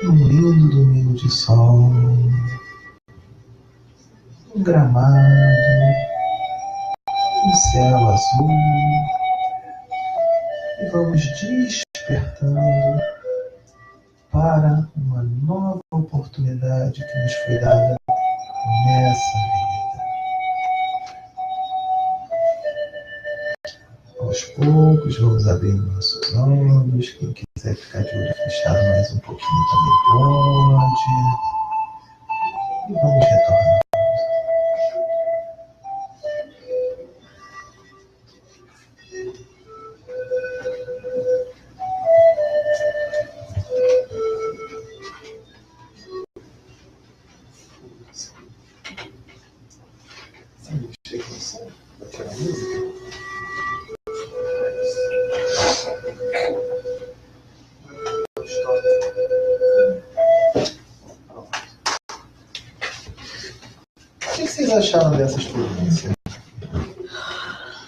num lindo domingo de sol, um gramado, um céu azul, e vamos despertando para uma nova oportunidade que nos foi dada nessa vida. Aos poucos vamos abrindo nossos olhos. Quem quiser ficar de olho fechado mais um pouquinho também pode. E vamos retornar. O que vocês acharam dessa experiência?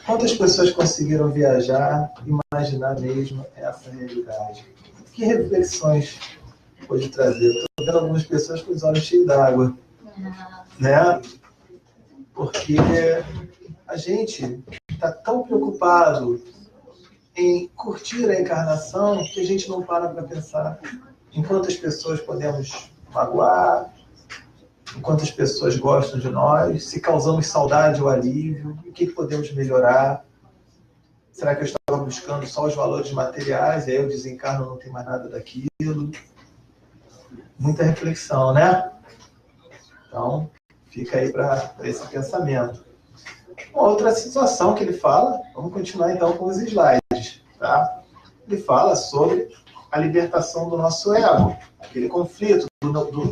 Quantas pessoas conseguiram viajar e imaginar mesmo essa realidade? Que reflexões pode trazer? Estou vendo algumas pessoas com os olhos cheios d'água, né? Porque a gente está tão preocupado em curtir a encarnação que a gente não para pensar em quantas pessoas podemos magoar, em quantas pessoas gostam de nós, se causamos saudade ou alívio, o que podemos melhorar. Será que eu estava buscando só os valores materiais e aí eu desencarno e não tem mais nada daquilo? Muita reflexão, né? Então, fica aí para esse pensamento. Uma outra situação que ele fala, vamos continuar então com os slides, tá? Ele fala sobre a libertação do nosso ego, aquele conflito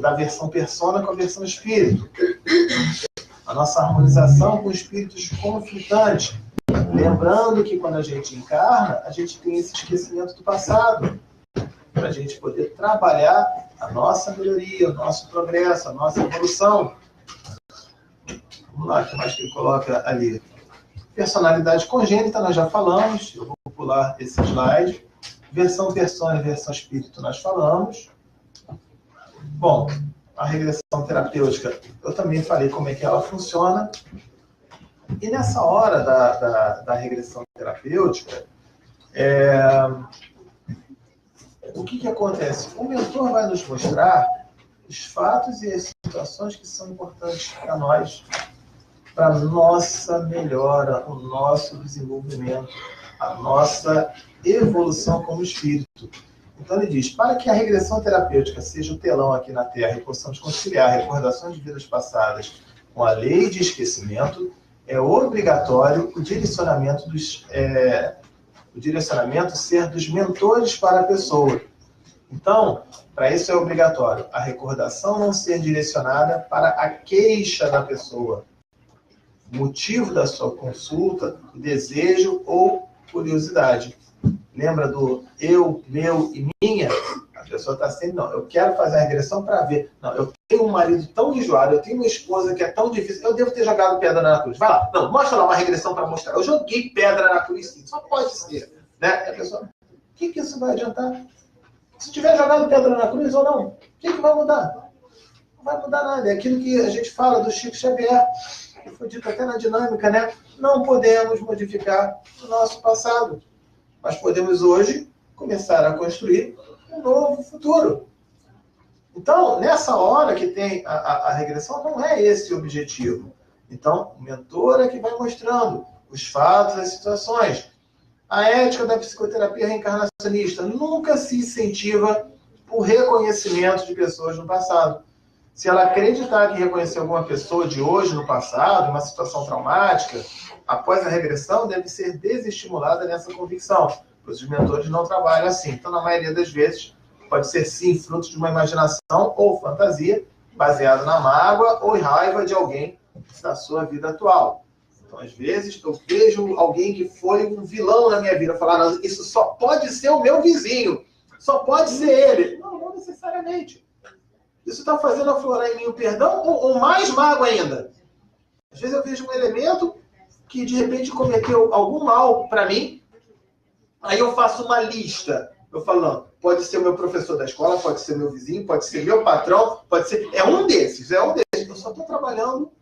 da versão persona com a versão espírito. A nossa harmonização com espíritos conflitantes. Lembrando que quando a gente encarna, a gente tem esse esquecimento do passado, para a gente poder trabalhar a nossa melhoria, o nosso progresso, a nossa evolução. Vamos lá, o que mais que ele coloca ali? Personalidade congênita, nós já falamos, eu vou pular esse slide. Versão persona e versão espírito, nós falamos. Bom, a regressão terapêutica, eu também falei como é que ela funciona. E nessa hora da regressão terapêutica, o que acontece? O mentor vai nos mostrar os fatos e as situações que são importantes para nós, para a nossa melhora, o nosso desenvolvimento, a nossa evolução como espírito. Então ele diz, para que a regressão terapêutica seja o telão aqui na Terra e possamos conciliar recordações de vidas passadas com a lei de esquecimento, é obrigatório o direcionamento ser dos mentores para a pessoa. Então, para isso é obrigatório a recordação não ser direcionada para a queixa da pessoa, motivo da sua consulta, o desejo ou curiosidade. Lembra do eu, meu e minha? A pessoa está sempre, não, eu quero fazer a regressão para ver. Não, eu tenho um marido tão enjoado, eu tenho uma esposa que é tão difícil, eu devo ter jogado pedra na cruz. Vai lá, não, mostra lá uma regressão para mostrar. Eu joguei pedra na cruz, sim, só pode ser. Né? E a pessoa, o que isso vai adiantar? Se tiver jogado pedra na cruz ou não, o que vai mudar? Não vai mudar nada. É aquilo que a gente fala do Chico Xavier, que foi dito até na dinâmica, né? Não podemos modificar o nosso passado. Mas podemos hoje começar a construir um novo futuro. Então, nessa hora que tem a regressão, não é esse o objetivo. Então, o mentor é que vai mostrando os fatos, as situações. A ética da psicoterapia reencarnacionista nunca se incentiva por reconhecimento de pessoas no passado. Se ela acreditar que reconhecer alguma pessoa de hoje no passado, uma situação traumática, após a regressão, deve ser desestimulada nessa convicção, pois os mentores não trabalham assim. Então, na maioria das vezes, pode ser sim fruto de uma imaginação ou fantasia, baseada na mágoa ou raiva de alguém da sua vida atual. Então, às vezes, eu vejo alguém que foi um vilão na minha vida, falar, não, isso só pode ser o meu vizinho, só pode ser ele. Não, não necessariamente. Isso está fazendo aflorar em mim o perdão ou mais mágoa ainda? Às vezes eu vejo um elemento que de repente cometeu algum mal para mim, aí eu faço uma lista. Eu falo, não, pode ser o meu professor da escola, pode ser meu vizinho, pode ser meu patrão, pode ser... É um desses. Eu só estou trabalhando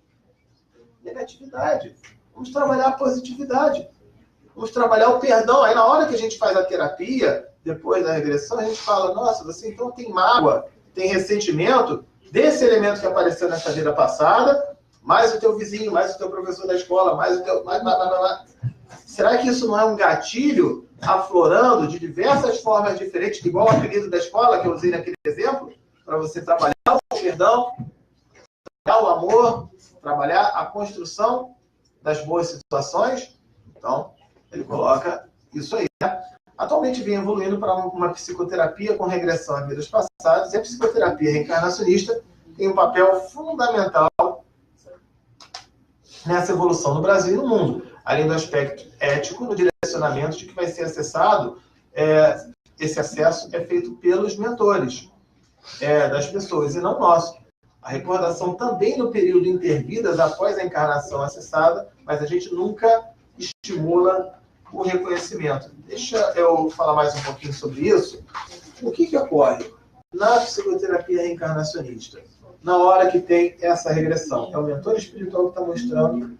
negatividade. Vamos trabalhar a positividade. Vamos trabalhar o perdão. Aí na hora que a gente faz a terapia, depois da regressão, a gente fala, nossa, você então tem mágoa, tem ressentimento desse elemento que apareceu nessa vida passada, mais o teu vizinho, mais o teu professor da escola, mais o teu... Será que isso não é um gatilho aflorando de diversas formas diferentes, igual o apelido da escola que eu usei naquele exemplo, para você trabalhar o perdão, trabalhar o amor, trabalhar a construção das boas situações? Então, ele coloca isso aí. Né? Atualmente vem evoluindo para uma psicoterapia com regressão a vidas passadas, e a psicoterapia reencarnacionista tem um papel fundamental nessa evolução no Brasil e no mundo, além do aspecto ético, no direcionamento de que vai ser acessado, esse acesso é feito pelos mentores das pessoas, e não nosso. A recordação também no período intervidas após a encarnação acessada, mas a gente nunca estimula o reconhecimento. Deixa eu falar mais um pouquinho sobre isso. O que ocorre na psicoterapia reencarnacionista? Na hora que tem essa regressão. É o mentor espiritual que está mostrando.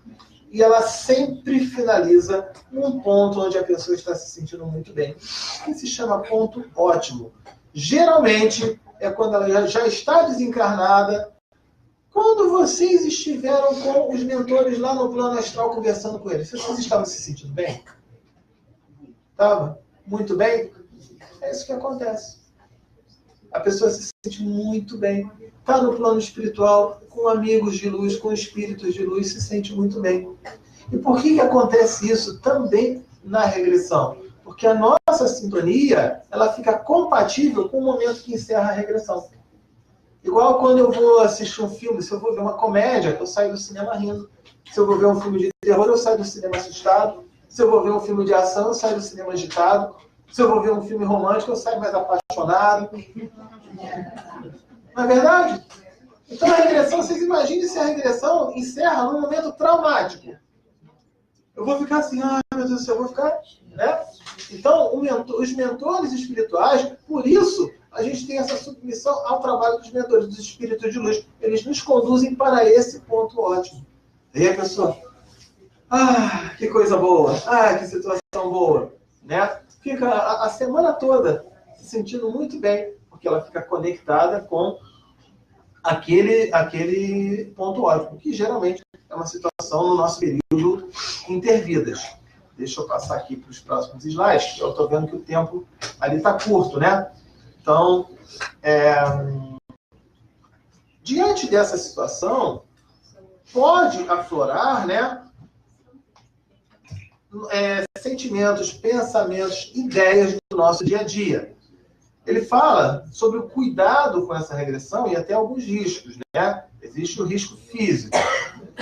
E ela sempre finaliza num ponto onde a pessoa está se sentindo muito bem. Que se chama ponto ótimo. Geralmente, é quando ela já está desencarnada. Quando vocês estiveram com os mentores lá no plano astral conversando com eles, vocês estavam se sentindo bem? Estava? Muito bem? É isso que acontece. A pessoa se sente muito bem. Está no plano espiritual, com amigos de luz, com espíritos de luz, se sente muito bem. E por que acontece isso também na regressão? Porque a nossa sintonia, ela fica compatível com o momento que encerra a regressão. Igual quando eu vou assistir um filme, se eu vou ver uma comédia, eu saio do cinema rindo. Se eu vou ver um filme de terror, eu saio do cinema assustado. Se eu vou ver um filme de ação, eu saio do cinema agitado. Se eu vou ver um filme romântico, eu saio mais apaixonado. Não é verdade? Então a regressão, vocês imaginem se a regressão encerra num momento traumático. Eu vou ficar assim, ai meu Deus do céu, eu vou ficar... Né? Então, os mentores espirituais, por isso, a gente tem essa submissão ao trabalho dos mentores, dos espíritos de luz. Eles nos conduzem para esse ponto ótimo. E aí a pessoa, que coisa boa, que situação boa. Né? Fica a semana toda se sentindo muito bem, porque ela fica conectada com aquele ponto ótimo, que geralmente é uma situação no nosso período intervidas. Deixa eu passar aqui para os próximos slides, que eu estou vendo que o tempo ali está curto, né? Então, diante dessa situação, pode aflorar, né, sentimentos, pensamentos, ideias do nosso dia a dia. Ele fala sobre o cuidado com essa regressão e até alguns riscos, né? Existe o risco físico.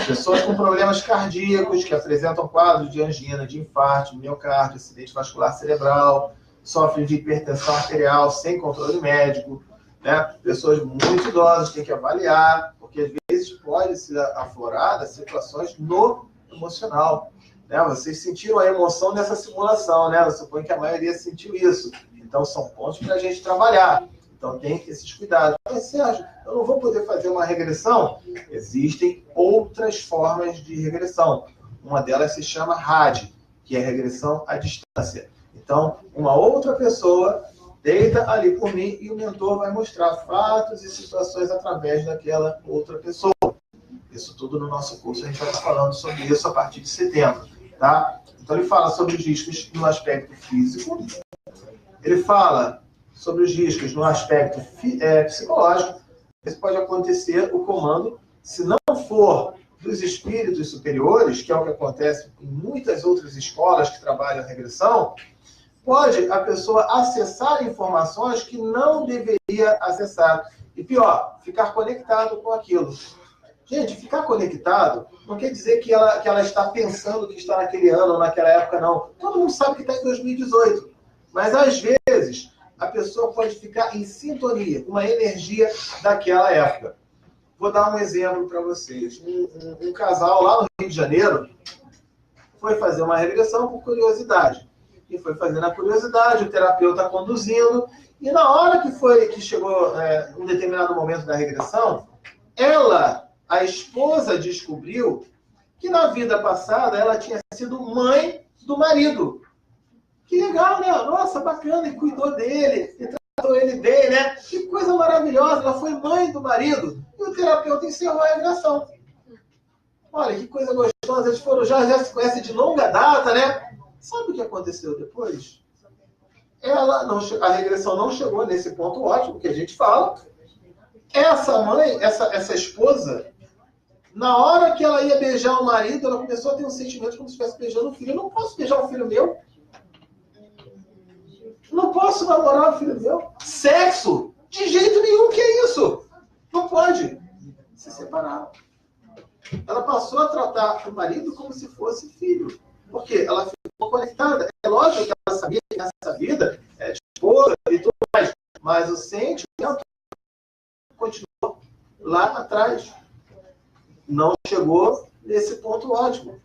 Pessoas com problemas cardíacos que apresentam quadros de angina, de infarto, de miocárdio, acidente vascular cerebral, sofrem de hipertensão arterial sem controle médico, né? Pessoas muito idosas têm que avaliar, porque às vezes pode ser aflorada situações no emocional. Né? Vocês sentiram a emoção dessa simulação, né? Eu suponho que a maioria sentiu isso. Então, são pontos para a gente trabalhar. Então, tem esses cuidados. Mas, Sérgio, eu não vou poder fazer uma regressão? Existem outras formas de regressão. Uma delas se chama RAD, que é regressão à distância. Então, uma outra pessoa deita ali por mim e o mentor vai mostrar fatos e situações através daquela outra pessoa. Isso tudo no nosso curso, a gente vai estar falando sobre isso a partir de setembro. Tá? Então, ele fala sobre os riscos no aspecto físico. Ele fala sobre os riscos no aspecto psicológico. Isso pode acontecer o comando, se não for dos espíritos superiores, que é o que acontece em muitas outras escolas que trabalham a regressão, pode a pessoa acessar informações que não deveria acessar. E pior, ficar conectado com aquilo. Gente, ficar conectado não quer dizer que ela está pensando que está naquele ano ou naquela época, não. Todo mundo sabe que está em 2018. Mas, às vezes, a pessoa pode ficar em sintonia, uma energia daquela época. Vou dar um exemplo para vocês. Um casal lá no Rio de Janeiro foi fazer uma regressão por curiosidade. E foi fazendo a curiosidade, o terapeuta conduzindo. E na hora que chegou um determinado momento da regressão, a esposa, descobriu que na vida passada ela tinha sido mãe do marido. Que legal, né? Nossa, bacana, e cuidou dele, e tratou ele bem, né? Que coisa maravilhosa, ela foi mãe do marido. E o terapeuta encerrou a ligação. Olha, que coisa gostosa, eles foram já se conhecem de longa data, né? Sabe o que aconteceu depois? A regressão não chegou nesse ponto ótimo que a gente fala. Essa mãe, essa esposa, na hora que ela ia beijar o marido, ela começou a ter um sentimento como se estivesse beijando o filho. Eu não posso beijar o filho meu. Não posso namorar o filho meu. Sexo? De jeito nenhum, que é isso? Não pode. Se separaram. Ela passou a tratar o marido como se fosse filho. Porque ela ficou conectada. É lógico que ela sabia que nessa vida é de esposa e tudo mais. Mas o sentimento continuou lá atrás. Não chegou nesse ponto ótimo.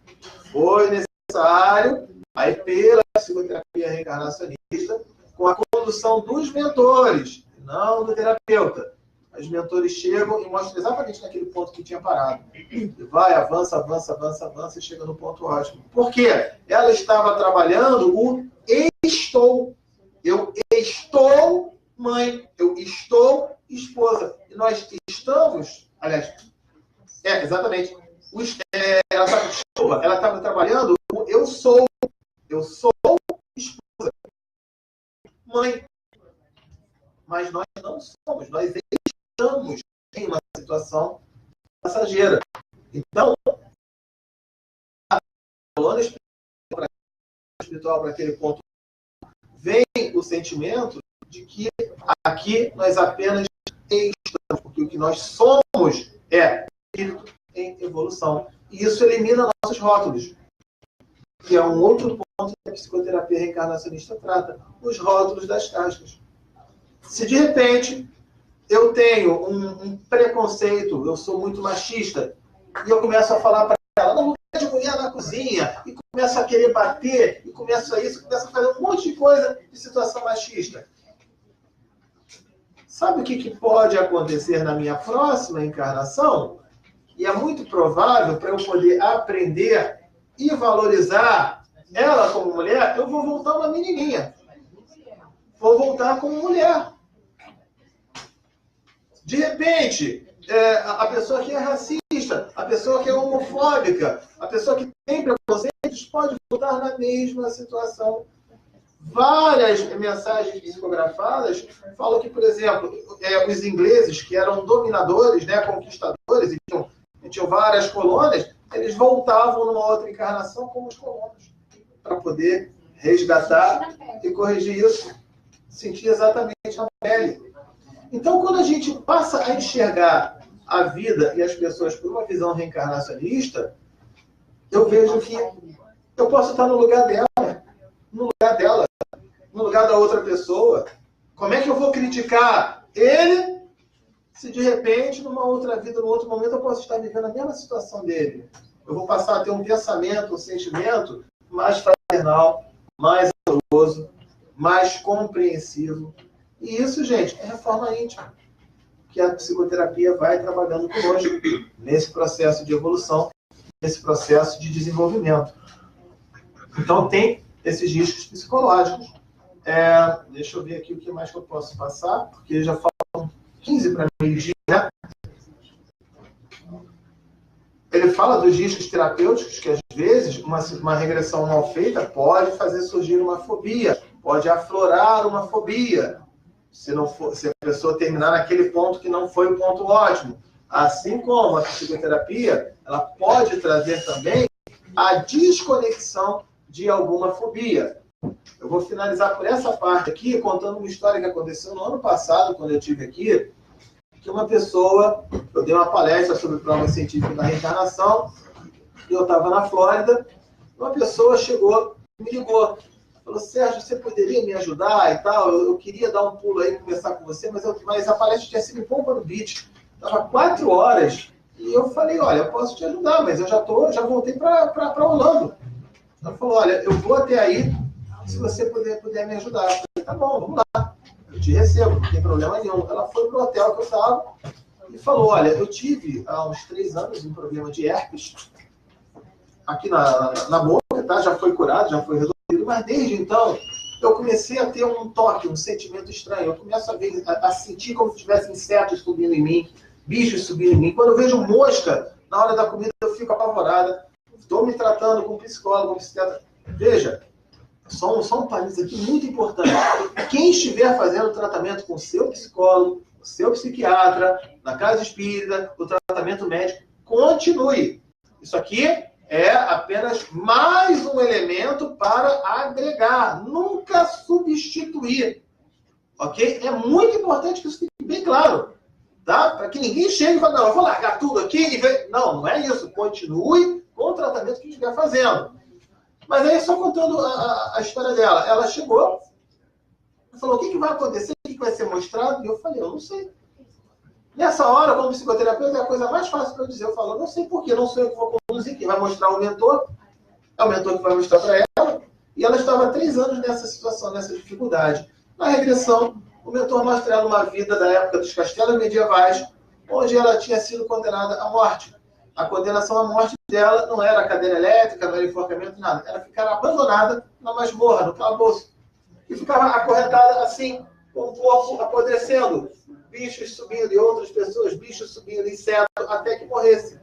Foi necessário, aí pela psicoterapia reencarnacionista, com a condução dos mentores, não do terapeuta. Os mentores chegam e mostram exatamente naquele ponto que tinha parado. E vai, avança, avança, avança, avança e chega no ponto ótimo. Por quê? Ela estava trabalhando o estou. Eu estou mãe, eu estou esposa. E nós estamos, aliás, exatamente. Ela estava trabalhando o eu sou esposa, mãe. Mas nós não somos, nós estamos em uma situação passageira. Então, a coluna espiritual para aquele ponto vem o sentimento de que aqui nós apenas estamos, porque o que nós somos é espírito em evolução. E isso elimina nossos rótulos, que é um outro ponto que a psicoterapia reencarnacionista trata, os rótulos das cascas. Se de repente eu tenho um preconceito, eu sou muito machista, e eu começo a falar para ela, não de mulher na cozinha, e começo a querer bater, e começo a fazer um monte de coisa de situação machista. Sabe o que pode acontecer na minha próxima encarnação? E é muito provável, para eu poder aprender e valorizar ela como mulher, eu vou voltar uma menininha. Vou voltar como mulher. De repente, a pessoa que é racista, a pessoa que é homofóbica, a pessoa que tem preconceitos, pode voltar na mesma situação. Várias mensagens psicografadas falam que, por exemplo, os ingleses, que eram dominadores, né, conquistadores, e tinham várias colônias, eles voltavam numa outra encarnação como os colonos, para poder resgatar e corrigir isso. Sentir exatamente na pele. Então, quando a gente passa a enxergar a vida e as pessoas por uma visão reencarnacionista, eu vejo que eu posso estar no lugar dela, no lugar dela, no lugar da outra pessoa. Como é que eu vou criticar ele se de repente, numa outra vida, num outro momento, eu posso estar vivendo a mesma situação dele? Eu vou passar a ter um pensamento, um sentimento mais fraternal, mais amoroso, mais compreensivo. E isso, gente, é reforma íntima, que a psicoterapia vai trabalhando conosco nesse processo de evolução, nesse processo de desenvolvimento. Então, tem esses riscos psicológicos. Deixa eu ver aqui o que mais que eu posso passar, porque já faltam 15 para meio-dia, né? Ele fala dos riscos terapêuticos, que às vezes uma regressão mal feita pode fazer surgir uma fobia, pode aflorar uma fobia, se a pessoa terminar naquele ponto que não foi o ponto ótimo. Assim como a psicoterapia, ela pode trazer também a desconexão de alguma fobia. Eu vou finalizar por essa parte aqui, contando uma história que aconteceu no ano passado, quando eu estive aqui, que uma pessoa, eu dei uma palestra sobre prova científica da reencarnação, e eu estava na Flórida, uma pessoa chegou, me ligou, falou, Sérgio, você poderia me ajudar e tal? Eu queria dar um pulo aí e conversar com você, mas a palestra tinha sido em Pompano Beach, estava 4 horas, e eu falei, olha, eu posso te ajudar, mas eu já voltei para Orlando. Ela falou, olha, eu vou até aí, se você puder me ajudar. Eu falei, tá bom, vamos lá. Eu te recebo, não tem problema nenhum. Ela foi pro hotel que eu estava e falou, olha, eu tive há uns 3 anos um problema de herpes aqui na boca, tá? Já foi curado, já foi resolvido, mas desde então eu comecei a ter um toque, um sentimento estranho. Eu começo a sentir como se tivesse insetos subindo em mim, bichos subindo em mim. Quando eu vejo mosca na hora da comida, eu fico apavorada. Estou me tratando com psicólogo, com psiquiatra. Veja, só um parênteses aqui muito importante. Quem estiver fazendo tratamento com o seu psicólogo, o seu psiquiatra, na casa espírita, o tratamento médico, continue. Isso aqui é apenas mais um elemento para agregar, nunca substituir. Ok? É muito importante que isso fique bem claro. Tá? Para que ninguém chegue e fale, não, eu vou largar tudo aqui e ver. Não, não é isso. Continue com o tratamento que estiver fazendo. Mas aí, só contando a história dela. Ela chegou e falou, o que vai acontecer? O que vai ser mostrado? E eu falei, eu não sei. Nessa hora, como psicoterapeuta, é a coisa mais fácil para eu dizer. Eu falo, não sei porquê, não sou eu que vou conduzir. Quem vai mostrar o mentor é o mentor que vai mostrar para ela. E ela estava há 3 anos nessa situação, nessa dificuldade. Na regressão, o mentor mostra ela uma vida da época dos castelos medievais, onde ela tinha sido condenada à morte. A condenação à morte dela não era cadeira elétrica, não era enforcamento, nada. Era ficar abandonada na masmorra, no calabouço. E ficava acorrentada assim, com o corpo apodrecendo. Bichos subindo e outras pessoas, bichos subindo, inseto, até que morresse.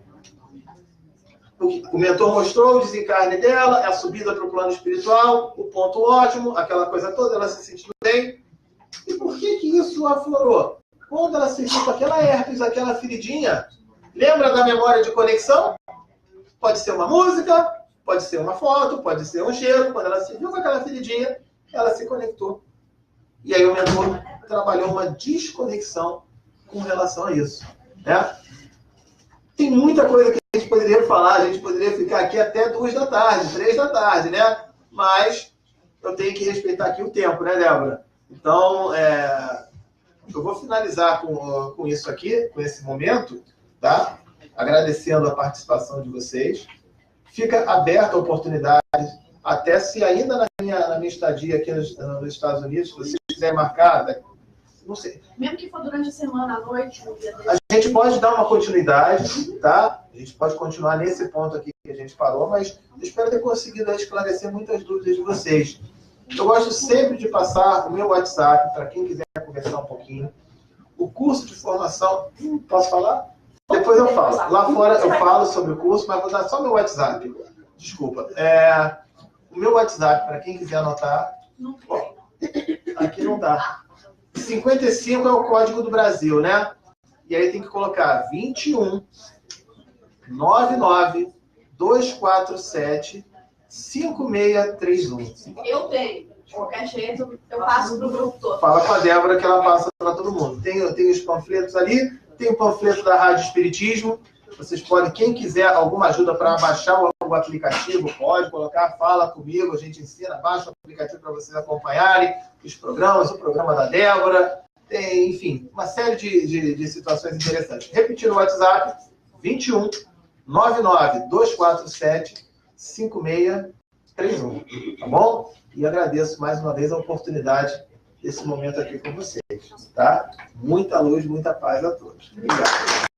O mentor mostrou o desencarne dela, a subida para o plano espiritual, o ponto ótimo, aquela coisa toda, ela se sentindo bem. E por que isso aflorou? Quando ela se viu com aquela herpes, aquela feridinha, lembra da memória de conexão? Pode ser uma música, pode ser uma foto, pode ser um cheiro. Quando ela se viu com aquela feridinha, ela se conectou. E aí o mentor trabalhou uma desconexão com relação a isso. Né? Tem muita coisa que a gente poderia falar, a gente poderia ficar aqui até 2 da tarde, 3 da tarde, né? Mas eu tenho que respeitar aqui o tempo, né, Débora? Então, eu vou finalizar com isso aqui, com esse momento, tá? Agradecendo a participação de vocês. Fica aberta a oportunidade, até se ainda na minha estadia aqui nos Estados Unidos, se vocês quiserem marcar, não sei. Mesmo que for durante a semana, à noite, no dia dele. A gente pode dar uma continuidade, tá? A gente pode continuar nesse ponto aqui que a gente parou, mas eu espero ter conseguido esclarecer muitas dúvidas de vocês. Eu gosto sempre de passar o meu WhatsApp para quem quiser conversar um pouquinho. O curso de formação, posso falar? Depois eu falo. Lá fora eu falo sobre o curso, mas vou dar só meu WhatsApp. Desculpa. O meu WhatsApp, para quem quiser anotar. Bom, aqui não dá. 55 é o código do Brasil, né? E aí tem que colocar 21 99 247 5631. Eu tenho. De qualquer jeito, eu passo para o grupo todo. Fala com a Débora que ela passa para todo mundo. Tem os panfletos ali, tem o panfleto da Rádio Espiritismo. Vocês podem, quem quiser alguma ajuda para baixar o aplicativo, pode colocar, fala comigo, a gente ensina, baixa o aplicativo para vocês acompanharem os programas, o programa da Débora, tem, enfim, uma série de situações interessantes. Repetindo o WhatsApp, 21 99 247 5631, tá bom? E agradeço mais uma vez a oportunidade desse momento aqui com vocês, tá? Muita luz, muita paz a todos. Obrigado.